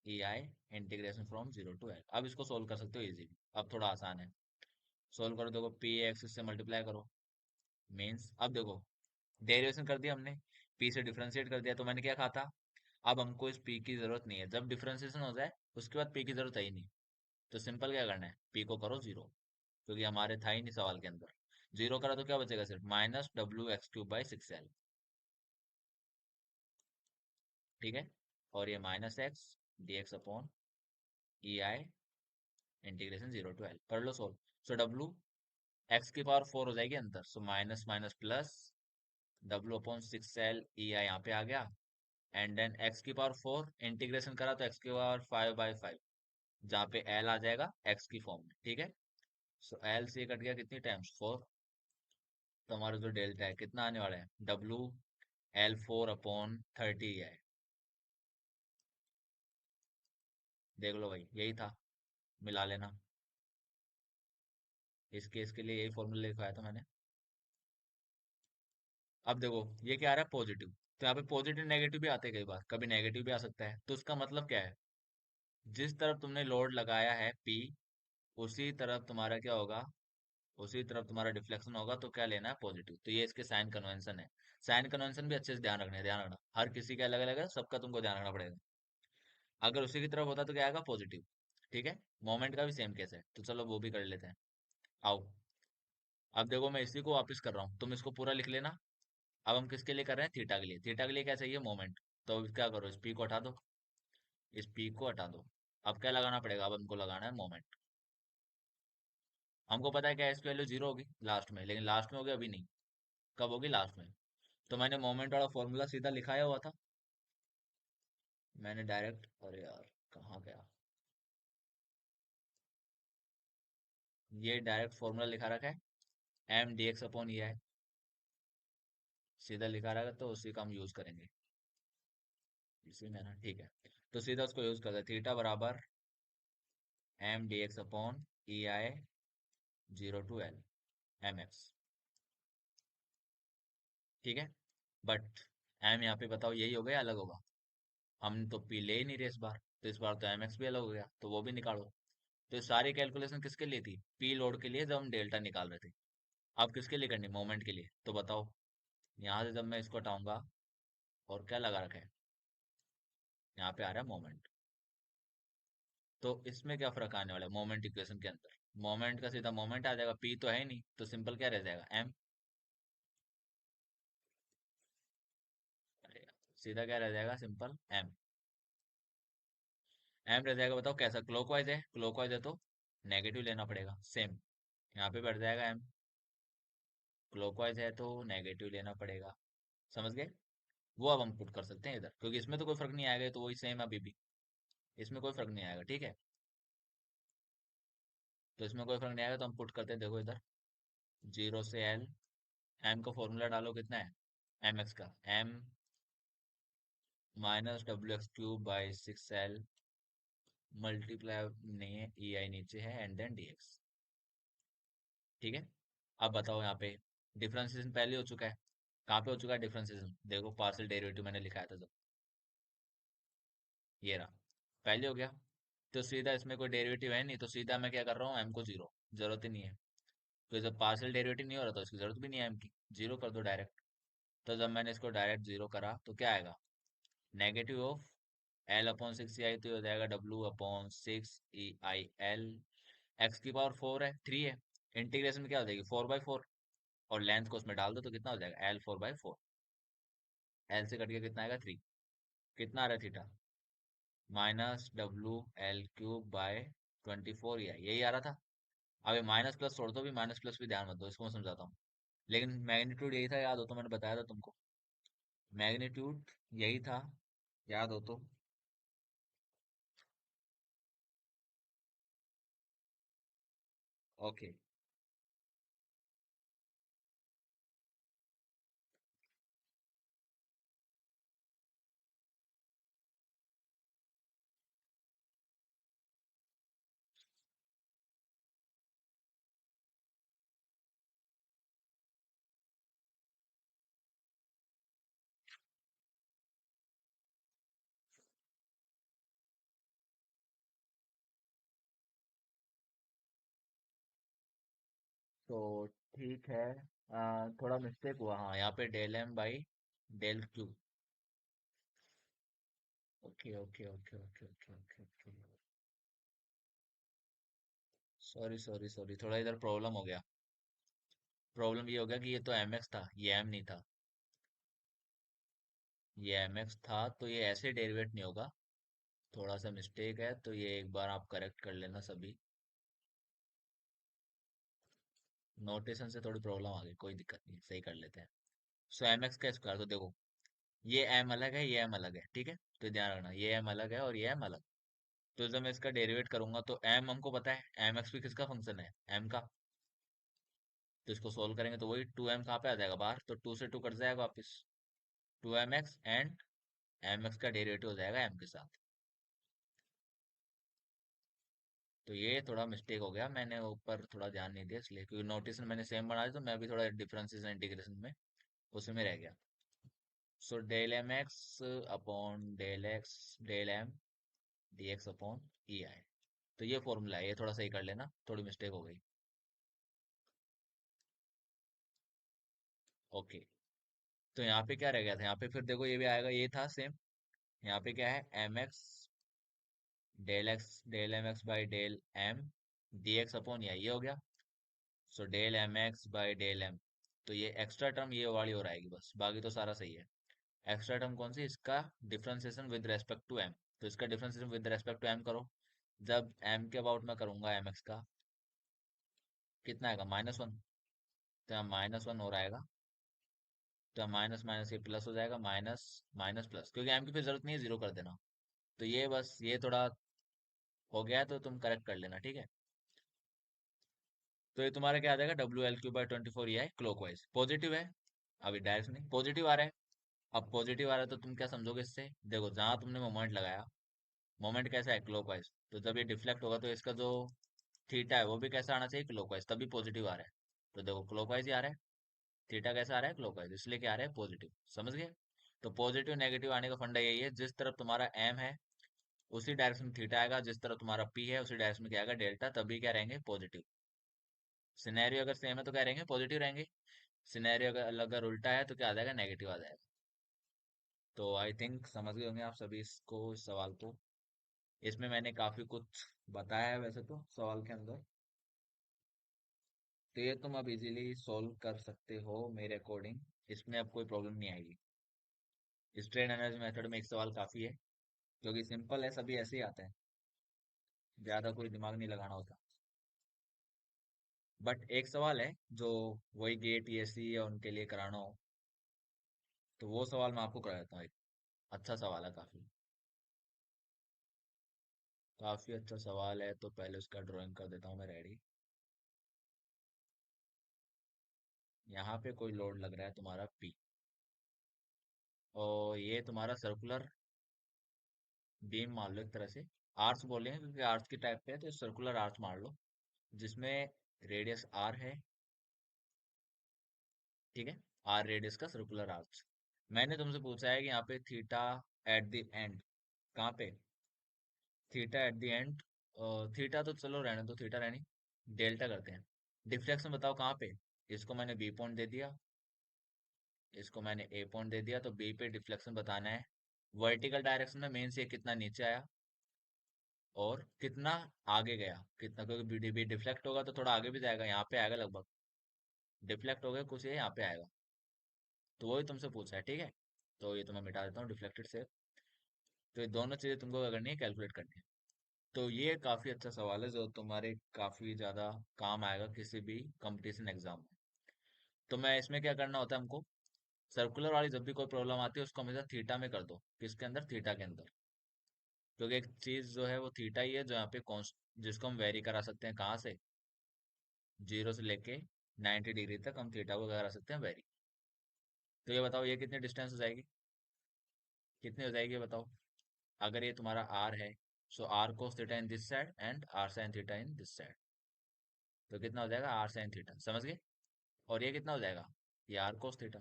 E I, integration from zero to L. अब इसको सोल्व कर सकते हो इजीली, अब थोड़ा आसान है। सोल्व करो, देखो पी एक्स से मल्टीप्लाई करो, मीन्स अब देखो, डेरिवेशन कर दिया हमने, पी से डिफरेंशिएट कर दिया, तो मैंने क्या कहा था? अब हमको इस पी की जरूरत नहीं है, जब डिफरेंशिएशन हो जाए उसके बाद पी की जरूरत है ही नहीं। तो सिंपल क्या करना है? पी को करो जीरो, क्योंकि हमारे था ही नहीं सवाल के अंदर। जीरो करा तो क्या बचेगा? सिर्फ minus W X cube by six L, ठीक है। और ये minus X D X upon E I, integration zero to L, कर लो सोल्व। सो डब्ल्यू एक्स की पावर फोर हो जाएगी अंदर, so minus minus plus W upon six L E I यहाँ पे आ गया, एंड देन एक्स की पावर फोर, इंटीग्रेशन करा तो एक्स की पावर फाइव बाई फाइव, जहाँ पे एल आ जाएगा एक्स की फॉर्म में, ठीक है। सो एल से ये कट गया, कितनी टाइम्स? फोर। तो हमारा जो डेल्टा है कितना आने वाला है? W L four upon thirty है। देख लो भाई, यही था, मिला लेना। इस केस के लिए यही फॉर्मूला लिखवाया था मैंने। अब देखो, ये क्या आ रहा है? पॉजिटिव। तो यहाँ पे पॉजिटिव नेगेटिव भी आते हैं कई बार, कभी नेगेटिव भी आ सकता है, तो उसका मतलब क्या है? जिस तरफ तुमने लोड लगाया है पी, उसी तरफ तुम्हारा क्या होगा? उसी तरफ तुम्हारा डिफ्लेक्शन होगा, तो क्या लेना है? पॉजिटिव। तो ये इसके साइन कन्वेंशन है। साइन कन्वेंशन भी अच्छे से ध्यान रखना, हर किसी का अलग अलग है, सबका तुमको ध्यान रखना पड़ेगा। अगर उसी की तरफ होता तो क्या आएगा? पॉजिटिव। ठीक है। मोमेंट का भी सेम केस है, तो चलो वो भी कर लेते हैं। आओ। अब देखो, मैं इसी को वापस कर रहा हूँ, तुम इसको पूरा लिख लेना। अब हम किसके लिए कर रहे हैं? थीटा के लिए। थीटा के लिए क्या चाहिए? मोमेंट। तो अब क्या करो, इस पी को हटा दो, इस पी को हटा दो। अब क्या लगाना पड़ेगा? अब हमको लगाना है मोमेंट। हमको पता है क्या, इसकी वैल्यू जीरो होगी लास्ट में, लेकिन लास्ट में होगी अभी नहीं। कब होगी? लास्ट में। तो मैंने मोमेंट वाला फॉर्मूला सीधा लिखाया हुआ था। मैंने डायरेक्ट, अरे यार कहाँ गया, ये डायरेक्ट फॉर्मूला लिखा रखा है, M D X upon E आई। सीधा लिखा रखा है, तो उसी का हम यूज करेंगे। इसी में ना, ठीक है। तो सीधा उसको यूज करते हैं, थीटा बराबर M D X upon E I, zero to L, M X. ठीक है। बट एम यहाँ पे बताओ यही होगा या अलग होगा? हम तो पी ले ही नहीं रहे इस बार, तो इस बार तो एम एक्स भी अलग हो गया, तो वो भी निकालो। तो ये सारी कैलकुलेशन किसके लिए थी? पी लोड के लिए, जब हम डेल्टा निकाल रहे थे। अब किसके लिए करनी? मोमेंट के लिए। तो बताओ, यहाँ से जब मैं इसको हटाऊंगा, और क्या लगा रखा है? यहाँ पे आ रहा है मोमेंट। तो इसमें क्या फर्क आने वाला है मोमेंट इक्वेशन के अंदर? मोमेंट का सीधा मोमेंट आ जाएगा, पी तो है ही नहीं, तो सिंपल क्या रह जाएगा? एम। सीधा क्या रह जाएगा? Simple M. एम रह जाएगा। बताओ कैसा? क्लॉकवाइज है, क्लॉकवाइज है तो नेगेटिव लेना पड़ेगा, सेम। यहाँ पे बढ़ जाएगा एम। क्लॉकवाइज है तो नेगेटिव लेना पड़ेगा। समझ गए? वो अब हम पुट कर सकते हैं इधर, क्योंकि इसमें तो कोई फर्क नहीं आएगा, ये तो वही सेम है अभी भी। इसमें कोई फर्क नहीं आएगा, ठीक है। तो इसमें कोई फर्क नहीं आएगा, तो हम पुट करते हैं, देखो इधर, जीरो से एल। एम का फॉर्मूला डालो, कितना है? एम एक्स का, M minus W X cube by six L, multiply, नहीं है, ई आई नीचे है, एंड देन डी एक्स। ठीक है। अब बताओ यहाँ पे, डिफरेंशिएशन पहले हो चुका है। कहाँ पे हो चुका है डिफरेंशिएशन? देखो, पार्शियल डेरिवेटिव मैंने लिखाया था जब, ये रहा, पहले हो गया। तो सीधा इसमें कोई डेरिवेटिव है नहीं, तो सीधा मैं क्या कर रहा हूँ? एम को जीरो, जरूरत ही नहीं है। तो जब पार्शियल डेरिवेटिव नहीं हो रहा, तो इसकी जरूरत भी नहीं है एम की, जीरो कर दो डायरेक्ट। तो जब मैंने इसको डायरेक्ट जीरो करा, तो क्या आएगा? Negative of L upon six E I, तो ये हो जाएगा W upon six E I L. X की पावर फोर है, थ्री है। इंटीग्रेशन में क्या हो जाएगी? Four by four. और लेंथ को उसमें डाल दो, तो कितना हो जाएगा? L four by four. L से कट के कितना आएगा? थ्री। कितना आ रहा है theta? Minus W L cube by 24 यही आ रहा था। अब ये माइनस प्लस छोड़ दो, भी माइनस प्लस भी ध्यान मत दो, इसको मैं समझाता हूँ। लेकिन मैग्नीट्यूड यही था, याद हो तो? मैंने बताया था तुमको, मैग्नीट्यूड यही था, याद हो तो? ओके। तो ठीक है, थोड़ा मिस्टेक हुआ, हाँ, यहाँ पे del M by del Q. Okay okay okay okay okay okay okay. Sorry sorry sorry, थोड़ा इधर प्रॉब्लम हो गया। प्रॉब्लम ये हो गया कि ये तो एम एक्स था, ये एम नहीं था। ये एम एक्स था, तो ये ऐसे डेरिवेट नहीं होगा। थोड़ा सा मिस्टेक है, तो ये एक बार आप करेक्ट कर लेना सभी। नोटेशन से थोड़ी प्रॉब्लम आ गई, कोई दिक्कत नहीं, सही कर लेते हैं। सो एम एक्स का स्क्वायर, तो देखो, ये एम अलग है, ये एम अलग है, ठीक है। तो ध्यान रखना, ये एम अलग है और ये एम अलग। तो जब मैं इसका डेरिवेट करूंगा, तो एम हमको पता है, एम एक्स भी किसका फंक्शन है? एम का। तो इसको सोल्व करेंगे, तो वही टू एम कहाँ पे आ जाएगा? बाहर, तो टू से टू कट जाएगा वापिस। Two M X, and M X का डेरिवेटिव हो जाएगा एम के साथ। तो ये थोड़ा मिस्टेक हो गया, मैंने ऊपर थोड़ा ध्यान नहीं दिया, इसलिए, क्योंकि नोटेशन मैंने सेम बना दिया, तो मैं भी थोड़ा डिफरेंसेस इंटीग्रेशन में उसी में रह गया। So del M X upon del X, del M D X upon E I. तो ये फॉर्मूला है, ये थोड़ा सही कर लेना, थोड़ी मिस्टेक हो गई। ओके। तो यहाँ पे क्या रह गया था, यहाँ पे फिर देखो ये भी आएगा, ये था सेम। यहाँ पे क्या है, M X del X del M X by del M D X upon ये हो गया। So del M X by del M. तो ये एक्स्ट्रा टर्म ये वाली हो आएगी बस, बाकी तो सारा सही है। एक्स्ट्रा टर्म कौन सी, इसका differentiation with respect to M. तो इसका differentiation with respect to M करो। जब एम के अबाउट में करूंगा एम एक्स का, कितना आएगा, -1। तो यहाँ -1 हो आएगा। तो माइनस माइनस ये प्लस हो जाएगा, माइनस माइनस प्लस, क्योंकि एम की फिर जरूरत नहीं है जीरो कर देना। तो ये बस ये थोड़ा हो गया है, तो तुम करेक्ट कर लेना, ठीक है। तो ये तुम्हारा क्या आ जाएगा, WL³/24, ये है क्लॉकवाइज, पॉजिटिव है। अभी डायरेक्ट नहीं, पॉजिटिव आ रहा है। अब पॉजिटिव आ रहा है तो तुम क्या समझोगे इससे, देखो जहां तुमने मोमेंट लगाया, मोमेंट कैसा है, क्लॉकवाइज। तो जब ये डिफ्लेक्ट होगा तो इसका जो थीटा है वो भी कैसा आना चाहिए, क्लॉकवाइज, तभी पॉजिटिव आ रहा है। तो देखो क्लॉकवाइज ही आ रहा है। थीटा कैसा आ रहा है, क्लॉकवाइज, इसलिए क्या आ रहा है, पॉजिटिव। समझ गए। तो पॉजिटिव नेगेटिव आने का फंडा यही है, जिस तरफ तुम्हारा एम है उसी डायरेक्शन में थीटा आएगा, जिस तरफ तुम्हारा पी है उसी डायरेक्शन में क्या आएगा, डेल्टा, तभी क्या रहेंगे, पॉजिटिव। सिनेरियो अगर सेम है तो क्या रहेंगे, पॉजिटिव रहेंगे। सिनेरियो अगर उल्टा है तो क्या आ जाएगा, नेगेटिव आ जाएगा। तो आई थिंक समझ गए होंगे आप सभी इसको, इस सवाल को। इसमें मैंने काफी कुछ बताया है वैसे तो सवाल के अंदर। तो ये तुम अब इजीली सॉल्व कर सकते हो मेरे अकॉर्डिंग। इसमें अब कोई प्रॉब्लम नहीं आएगी। स्ट्रेन एनर्जी मेथड में एक सवाल काफी है, क्योंकि सिंपल है, सभी ऐसे ही आते हैं, ज्यादा कोई दिमाग नहीं लगाना होता। बट एक सवाल है जो वही गेट ईएससी या उनके लिए कराना हो, तो वो सवाल मैं आपको करा देता हूँ। एक अच्छा सवाल है काफी, काफी अच्छा सवाल है। तो पहले उसका ड्राइंग कर देता हूँ मैं रेडी। यहाँ पे कोई लोड लग रहा है तुम्हारा पी, और ये तुम्हारा सर्कुलर बीम मान लो एक तरह से। आर्च बोलेंगे क्योंकि आर्च की टाइप पे है, तो सर्कुलर आर्च मान लो, जिसमें रेडियस आर है, ठीक है। आर रेडियस का सर्कुलर आर्च। मैंने तुमसे पूछा है कि यहाँ पे थीटा एट द एंड कहाँ पे, theta at the end. Theta तो चलो रहने दो, थीटा रहनी, डेल्टा करते हैं। डिफ्लेक्शन बताओ कहाँ पे। इसको मैंने बी पॉइंट दे दिया, इसको मैंने ए पॉइंट दे दिया, तो बी पे डिफ्लेक्शन बताना है। वर्टिकल डायरेक्शन में मेन से कितना नीचे आया और कितना आगे गया, कितना, क्योंकि बी डिफ्लेक्ट होगा तो थोड़ा आगे भी जाएगा, यहाँ पे आएगा लगभग। डिफ्लेक्ट हो गया कुछ, ये यहाँ पे आएगा। तो वही तुमसे पूछा है, ठीक है। तो ये तो मैं मिटा देता हूँ डिफ्लेक्टेड से। तो ये दोनों चीजें तुमको क्या करनी है, कैलकुलेट करनी है। तो ये काफी अच्छा सवाल है जो तुम्हारे काफी ज्यादा काम आएगा किसी भी कंपटीशन एग्जाम में। तो मैं इसमें क्या करना होता है हमको, सर्कुलर वाली जब भी कोई प्रॉब्लम आती है उसको हमेशा थीटा में कर दो, किसके अंदर, थीटा के अंदर। क्योंकि एक चीज जो है वो थीटा ही है जो यहाँ पे कॉन्स्ट, जिसको हम वेरी करा सकते हैं कहाँ से, 0 से लेके 90 डिग्री तक हम थीटा को करा सकते हैं वेरी। तो ये बताओ ये कितनी डिस्टेंस हो जाएगी, कितनी हो जाएगी ये बताओ। अगर ये तुम्हारा आर है, so R cos theta in this side and R sine theta in this side. तो कितना हो जाएगा, आर साइन थीटा, समझ गए। और ये कितना हो जाएगा, ये आर कोस थीटा।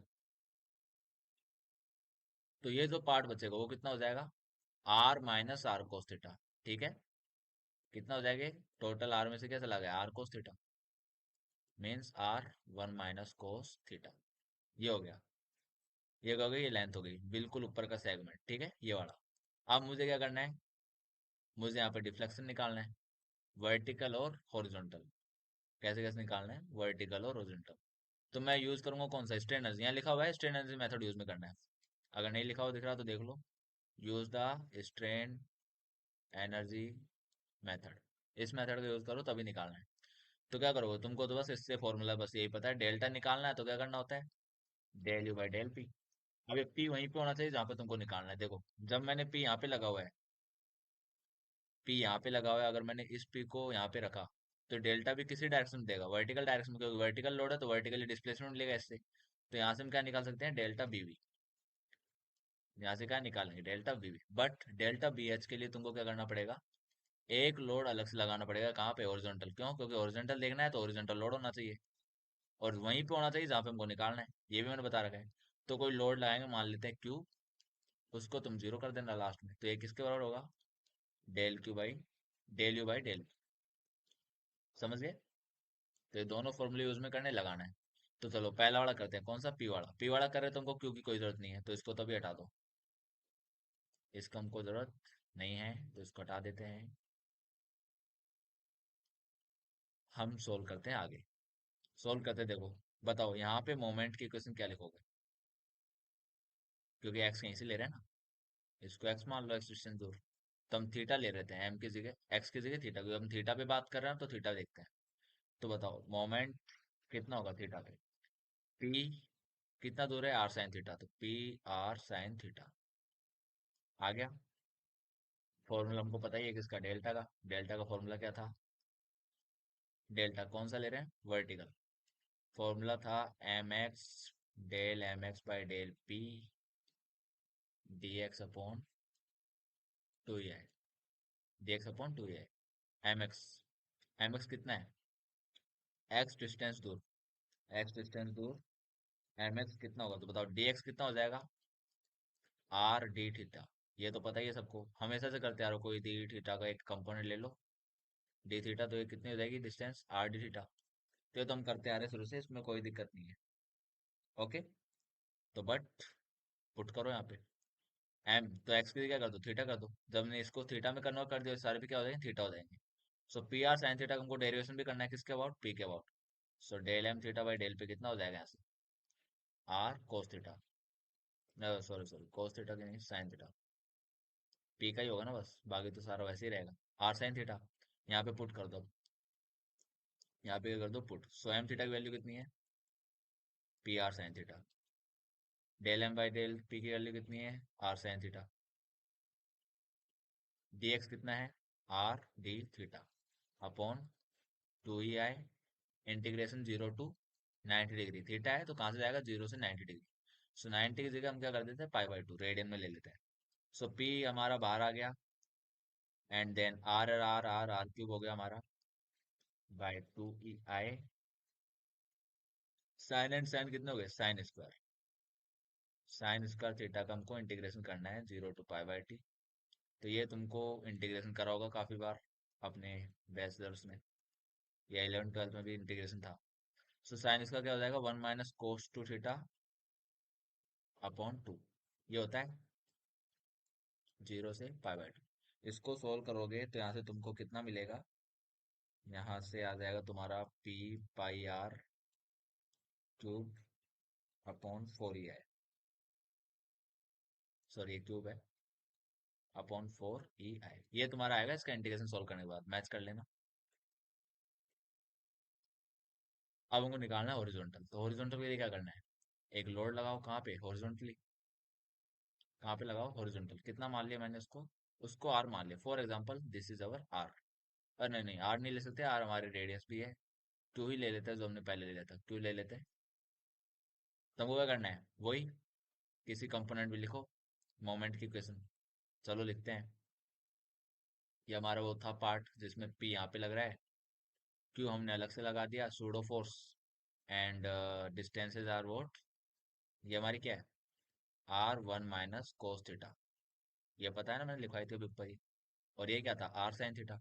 तो ये जो पार्ट बचेगा वो कितना हो जाएगा, R minus R cos theta, ठीक है। कितना हो जाएगा, टोटल आर में से क्या चला गया, R cos theta, means R 1 - cos theta. ये हो गया। ये हो गई, ये लेंथ हो गई, बिल्कुल ऊपर का सेगमेंट, ठीक है, ये वाला। अब मुझे क्या करना है, मुझे यहाँ पे डिफ्लेक्शन निकालना है, वर्टिकल और हॉरिजॉन्टल। कैसे कैसे निकालना है, वर्टिकल और हॉरिजॉन्टल। तो मैं यूज करूंगा कौन सा, स्ट्रेन एनर्जी, यहाँ लिखा हुआ है स्ट्रेन एनर्जी मेथड यूज में करना है। अगर नहीं लिखा हुआ दिख रहा तो देख लो, use the strain energy method. इस मेथड का यूज करो तभी निकालना है। तो क्या करोगे, तुमको तो बस इससे फॉर्मूला बस यही पता है, डेल्टा निकालना है तो क्या करना होता है, del U by del P. अब ये पी वहीं पे होना चाहिए जहां पे तुमको निकालना है। देखो जब मैंने पी यहाँ पे लगा हुआ है, पी यहाँ पे लगा हुआ है, अगर मैंने इस पी को यहाँ पे रखा, तो डेल्टा भी किसी डायरेक्शन में देगा, वर्टिकल डायरेक्शन में, क्योंकि वर्टिकल लोड है तो वर्टिकली डिस्प्लेसमेंट लेगा इससे। तो यहाँ से हम क्या निकाल सकते हैं, डेल्टा बीवी। यहाँ से क्या निकालेंगे, डेल्टा बीवी। बट डेल्टा बी एच के लिए तुमको क्या करना पड़ेगा, एक लोड अलग से लगाना पड़ेगा, कहाँ पे, ओरिजेंटल। क्यों, क्योंकि ओरिजेंटल देखना है तो ओरिजेंटल लोड होना चाहिए, और वहीं पे होना चाहिए जहाँ पे हमको निकालना है, ये भी मैंने बता रखा है। तो कोई लोड लगाएंगे, मान लेते हैं क्यू, उसको तुम जीरो कर देना लास्ट में, तो ये किसके बराबर होगा, del Q by del U by del. समझ गए। तो ये दोनों फॉर्मूले यूज में करने लगाना है। तो चलो पहला वाला करते हैं, कौन सा? पी वाला। पी वाला कर रहे तो हमको क्यू की कोई जरूरत नहीं है, तो इसको तो भी हटा दो। इसका हमको जरूरत नहीं है, तो इसको हटा देते हैं। हम सोल्व करते हैं आगे। सोल्व करते हैं, देखो। बताओ यहाँ पे मोमेंट की इक्वेशन क्या लिखोगे? क्योंकि एक्स कहीं से ले रहे हैं ना, इसको एक्स मान लो, एक्स डिस्टेंस दूर। तो हम थीटा ले रहे थे, एम की जगह एक्स की जगह थीटा, क्योंकि हम थीटा पे बात कर रहे हैं तो थीटा देखते हैं। तो बताओ मोमेंट कितना होगा थीटा पे? पी कितना दूर है? आर साइन थीटा, तो पी आर साइन थीटा आ गया। फॉर्मूला हमको पता ही है किसका, डेल्टा का। डेल्टा का फॉर्मूला क्या था? डेल्टा कौन सा ले रहे हैं? वर्टिकल। फॉर्मूला था M X, del M X by del P D X upon two E I, D X upon two E I. M X, M X कितना है? एक्स डिस्टेंस दूर, एक्स डिस्टेंस दूर। एम एक्स कितना होगा तो बताओ, D X कितना हो जाएगा? R D theta. ये तो पता ही है सबको, हमेशा से करते आ रहे हो, कोई डी थीटा का एक कंपोनेंट ले लो, डी थीटा, तो ये कितनी हो जाएगी डिस्टेंस? R D theta. तो ये तो हम करते आ रहे हैं शुरू से, इसमें कोई दिक्कत नहीं है। ओके। तो बट पुट करो यहाँ पे, एम तो एक्स की क्या कर दो, थीटा कर दो। जब हमने इसको थीटा में कन्वर्ट कर दिया, सारे पे क्या हो जाएंगे? थीटा हो जाएंगे। So P are sine theta हमको डेरिवेशन भी करना है, किसके अबाउट? पी के about. So del M theta by del P कितना हो जाएगा यहाँ से? R cos theta, sorry sorry, cos theta की नहीं, साइन थीटा। पी का ही होगा ना बस, बाकी तो सारा वैसे ही रहेगा। आर साइन थीटा यहाँ पे पुट कर दो, यहाँ पे कर दो पुट। सो एम थीटा की वैल्यू कितनी है? P are sine theta. Del M by del P की वैल्यू कितनी है? R sine theta. D X कितना है? R D theta upon two E I integration zero to 90 degree. Theta है तो कहाँ से जाएगा? जीरो से 90 डिग्री। सो 90 की जगह हम क्या कर देते हैं? पाई बाई टू रेडियन में ले लेते हैं। सो पी हमारा बाहर आ गया, and then r r r r cube हो गया हमारा, by two E I. Sine and sine कितने हो गए? Sine square. Sine square theta का हमको इंटीग्रेशन करना है zero to pi by T. तो ये तुमको इंटीग्रेशन करा होगा काफी बार अपने बैचलर्स में, या 11 12 में भी इंटीग्रेशन था। सो साइन इसका क्या हो जाएगा? One minus cos two theta upon two, ये होता है जीरो से पाई बाई टू। इसको सोल्व करोगे तो यहाँ से तुमको कितना मिलेगा? यहाँ से आ जाएगा तुम्हारा p pi r cube upon four E I, sorry ये क्यूब है, अपॉन फोर ई आई। ये तुम्हारा आएगा इसका इंटीग्रेशन सोल्व करने के बाद, मैच कर लेना। अब हमको निकालना है हॉरिजॉन्टल, तो हॉरिजॉन्टल के लिए क्या करना है? एक लोड लगाओ, कहाँ पे? हॉरिजॉन्टली। कहाँ पे लगाओ? हॉरिजॉन्टल। कितना मान लिया मैंने उसको? उसको आर मान लिया। For example this is our r. और नहीं नहीं, आर नहीं ले सकते, आर हमारी रेडियस भी है। क्यू ही ले लेते हैं, जो हमने पहले ले लिया था, क्यू ले लेते हैं। तो हमको क्या करना है? वही, किसी कंपोनेंट भी लिखो, मोमेंट की इक्वेशन। चलो लिखते हैं। ये हमारा वो था पार्ट जिसमें पी यहाँ पे लग रहा है, क्यू हमने अलग से लगा दिया, pseudo force, and distances are what. ये हमारी क्या है? R one minus cos theta. ये पता है ना, मैंने लिखवाई थी अभी ऊपर ही। और ये क्या था? R sine theta.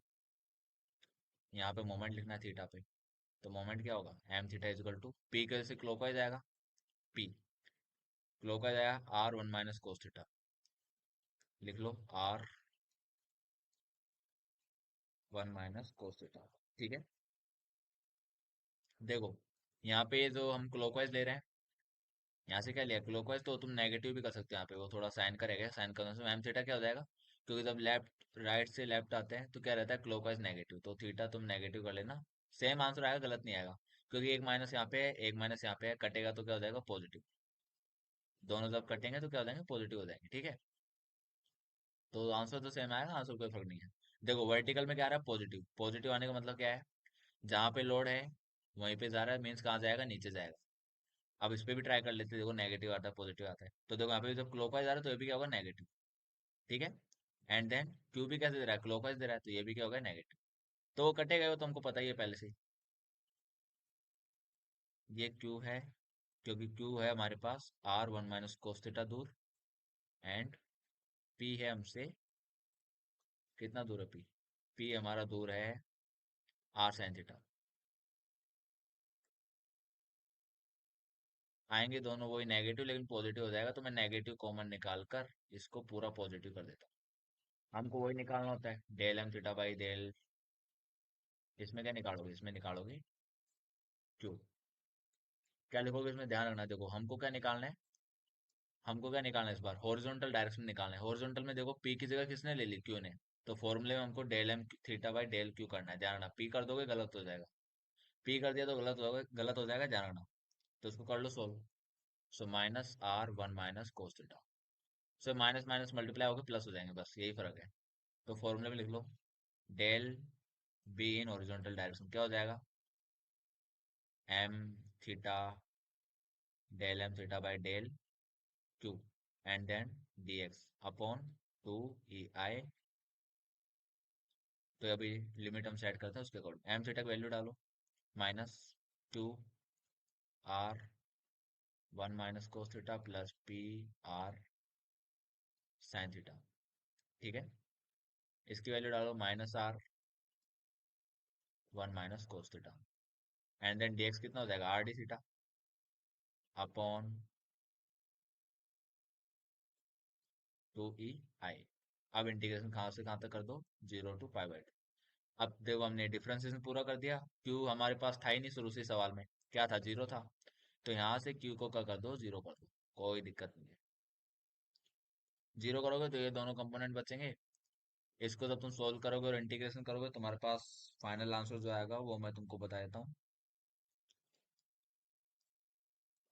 यहाँ पे मोमेंट लिखना है थीटा पे, तो मोमेंट क्या होगा? M theta equal to P के से क्लॉकवाइज आएगा, पी क्लॉकवाइज आया, R one minus cos theta. लिख लो R one minus cos theta. ठीक है। देखो यहाँ पे जो हम क्लॉकवाइज ले रहे हैं, यहाँ से क्या लिया? क्लॉकवाइज, तो तुम नेगेटिव भी कर सकते हो, यहाँ पे वो थोड़ा साइन करेगा, साइन करने से एम थीटा क्या हो जाएगा? क्योंकि जब लेफ्ट राइट से लेफ्ट आते हैं तो क्या रहता है? क्लॉकवाइज नेगेटिव, तो थीटा तुम नेगेटिव कर लेना। सेम आंसर आएगा, गलत नहीं आएगा। क्योंकि एक माइनस यहाँ पे है, एक माइनस यहाँ पे है, कटेगा तो क्या हो जाएगा? पॉजिटिव। दोनों जब कटेंगे तो क्या हो जाएंगे? पॉजिटिव हो जाएंगे। ठीक है। तो आंसर तो सेम आएगा, आंसर कोई फर्क नहीं है। देखो वर्टिकल में क्या आ रहा है? पॉजिटिव। पॉजिटिव आने का मतलब क्या है? जहां पे लोड है वहीं पे जा रहा है, मीन्स कहाँ जाएगा? नीचे जाएगा। अब इस पे भी ट्राई कर लेते हैं, देखो नेगेटिव आता है पॉजिटिव आता है, तो देखो यहाँ पे जब क्लॉकवाइज आ रहा है तो ये भी क्या होगा? नेगेटिव। ठीक है। एंड देन क्यू भी कैसे दे रहा है? क्लॉकवाइज दे रहा है, तो ये भी क्या होगा? नेगेटिव। तो वो कटेगा, वो तो हमको पता ही है पहले से ही। ये क्यू है, क्योंकि क्यू है हमारे पास R one minus cos theta दूर, एंड पी है हमसे कितना दूर है? पी, पी हमारा दूर है आर साइन थीटा। आएंगे दोनों वही नेगेटिव, लेकिन पॉजिटिव हो जाएगा, तो मैं नेगेटिव कॉमन निकाल कर इसको पूरा पॉजिटिव कर देता हूँ। हमको वही निकालना होता है, del M theta by del. इसमें क्या निकालोगे, इसमें निकालोगे क्यू। क्या लिखोगे इसमें, ध्यान रखना, देखो हमको क्या निकालना है, हमको क्या निकालना है इस बार, हॉरिजॉन्टल डायरेक्शन में निकालना है। हॉरिजॉन्टल में देखो पी की जगह किसने ले ली, क्यू ने। तो फॉर्मूले में हमको del M theta by del q करना है, ध्यान रखना। पी कर दोगे गलत हो जाएगा, पी कर दिया तो गलत हो जाएगा, ध्यान रखना। तो उसको कर लो solve. So minus R one minus cos theta. So minus minus multiply होकर प्लस हो जाएंगे, बस यही फर्क है। तो फॉर्मूले में लिख लो, del B in horizontal direction क्या हो जाएगा, M theta del M theta by del Q and then dx upon 2 ei। तो अभी लिमिट हम सेट करते हैं उसके अकॉर्डिंग, एम थीटा की वैल्यू डालो, minus 2 r 1 minus cos theta plus p are sine theta. ठीक है, इसकी वैल्यू डालो, -r 1 minus cos theta and then dx कितना हो जाएगा, R D theta upon 2 ei। अब इंटीग्रेशन कहाँ से कहाँ तक कर दो, 0 to π/2। अब देखो हमने डिफरेंशिएशन पूरा कर दिया, क्यू हमारे पास था ही नहीं शुरू से सवाल में, क्या था, जीरो था। तो यहाँ से क्यू को क्या कर दो, जीरो कर दो, कोई दिक्कत नहीं है। जीरो करोगे तो ये दोनों कंपोनेंट बचेंगे। इसको जब तुम सोल्व करोगे और इंटीग्रेशन करोगे, तुम्हारे पास फाइनल आंसर जो आएगा वो मैं तुमको बता देता हूँ,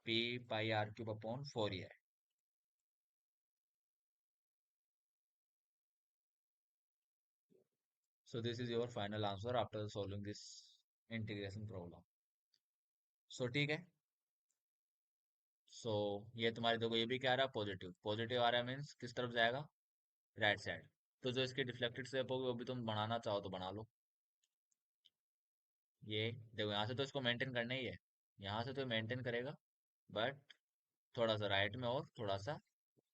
P pi r cube upon 4 ही है। So this is your final answer after solving this integration problem. So ठीक है। सो ये तुम्हारे देखो, ये भी क्या आ रहा है, पॉजिटिव, पॉजिटिव आ रहा है मीन्स किस तरफ जाएगा, राइट साइड। तो जो इसकी डिफ्लेक्टेड शेप होगी वो भी तुम बनाना चाहो तो बना लो। ये देखो यहाँ से तो इसको मेंटेन करना ही है, यहाँ से तो मेंटेन करेगा, बट थोड़ा सा राइट में और थोड़ा सा।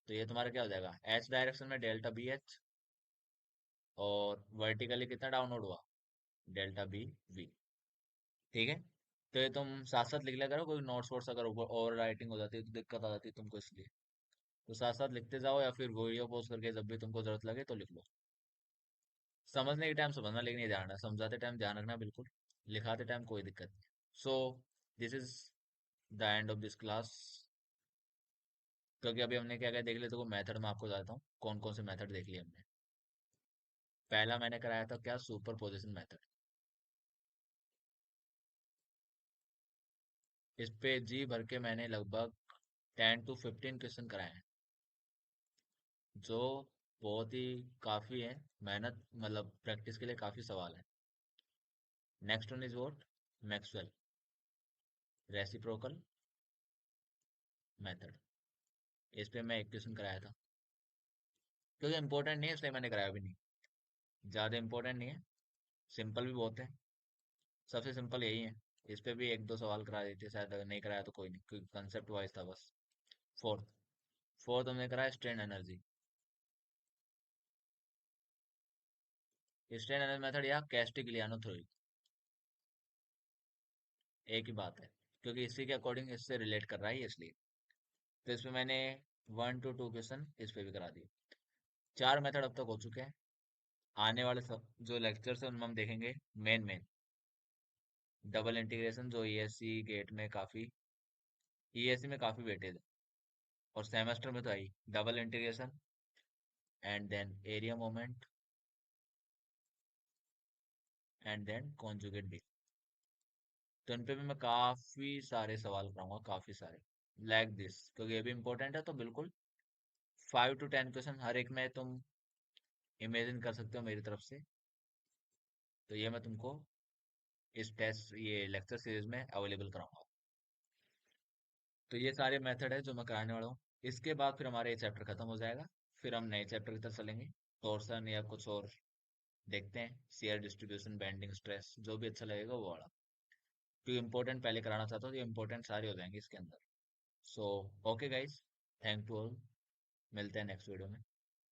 तो ये तुम्हारा क्या हो जाएगा, एच डायरेक्शन में डेल्टा बी एच, और वर्टिकली कितना डाउनवर्ड हुआ, डेल्टा बी वी। ठीक है, तो ये तुम साथ साथ लिख लिया करो, कोई नोट्स वोट्स अगर ओवर राइटिंग हो जाती है तो दिक्कत आ जाती है तुमको, इसलिए तो साथ साथ लिखते जाओ, या फिर वीडियो पॉज करके जब भी तुमको जरूरत लगे तो लिख लो। समझने के टाइम समझना, लेकिन ये ध्यान रखना, समझाते टाइम ध्यान रखना बिल्कुल, लिखाते टाइम कोई दिक्कत नहीं। सो this is the end of this class. क्योंकि अभी हमने क्या क्या देख लिया, तो मेथड में आपको बताता हूँ कौन कौन से मेथड देख लिए हमने। पहला मैंने कराया था क्या, सुपर पोजिशन मेथड। इस पे जी भर के मैंने लगभग 10 to 15 क्वेश्चन कराए हैं, जो बहुत ही काफी है, मेहनत मतलब प्रैक्टिस के लिए काफी सवाल है। Next one is what, Maxwell reciprocal method. इस पे मैं एक क्वेश्चन कराया था, क्योंकि इंपॉर्टेंट नहीं है इसलिए मैंने कराया भी नहीं, ज्यादा इंपॉर्टेंट नहीं है, सिंपल भी बहुत है, सबसे सिंपल यही है। इस पे भी एक दो सवाल करा देते शायद, अगर नहीं कराया तो कोई नहीं, क्योंकि कंसेप्ट वाइज था बस। फोर्थ, फोर्थ हमने कराया strain energy. Strain energy method या कैस्टिग्लियानो थ्योरी, एक ही बात है, क्योंकि इसी के अकॉर्डिंग इससे रिलेट कर रहा है ये, इसलिए। तो इसमें मैंने 1 to 2 क्वेश्चन इस पे भी करा दिए। चार मेथड अब तक हो चुके हैं। आने वाले सब जो लेक्चर्स हैं उनमें हम देखेंगे मेन मेन डबल इंटीग्रेशन, जो ईएससी गेट में काफी, ईएससी में काफी वेटेज है, और सेमेस्टर में तो आई double integration, and then area moment, and then conjugate भी। तो इन पे भी मैं काफी सारे सवाल कराऊंगा, काफी सारे, लाइक दिस, क्योंकि ये भी इंपॉर्टेंट है, तो बिल्कुल 5 to 10 क्वेश्चन हर एक में तुम इमेजिन कर सकते हो मेरी तरफ से। तो ये मैं तुमको इस टेस्ट ये लेक्चर सीरीज में अवेलेबल कराऊंगा। तो ये सारे मेथड है जो मैं कराने वाला हूँ। इसके बाद फिर हमारा ये चैप्टर खत्म हो जाएगा, फिर हम नए चैप्टर की तरफ चलेंगे, टॉर्सन या कुछ और देखते हैं, शेयर डिस्ट्रीब्यूशन, बेंडिंग स्ट्रेस, जो भी अच्छा लगेगा वो वाला। क्योंकि इंपॉर्टेंट पहले कराना चाहता हूँ, तो इंपॉर्टेंट सारे हो जाएंगे इसके अंदर। So okay guys, thank to all, मिलते हैं नेक्स्ट वीडियो में।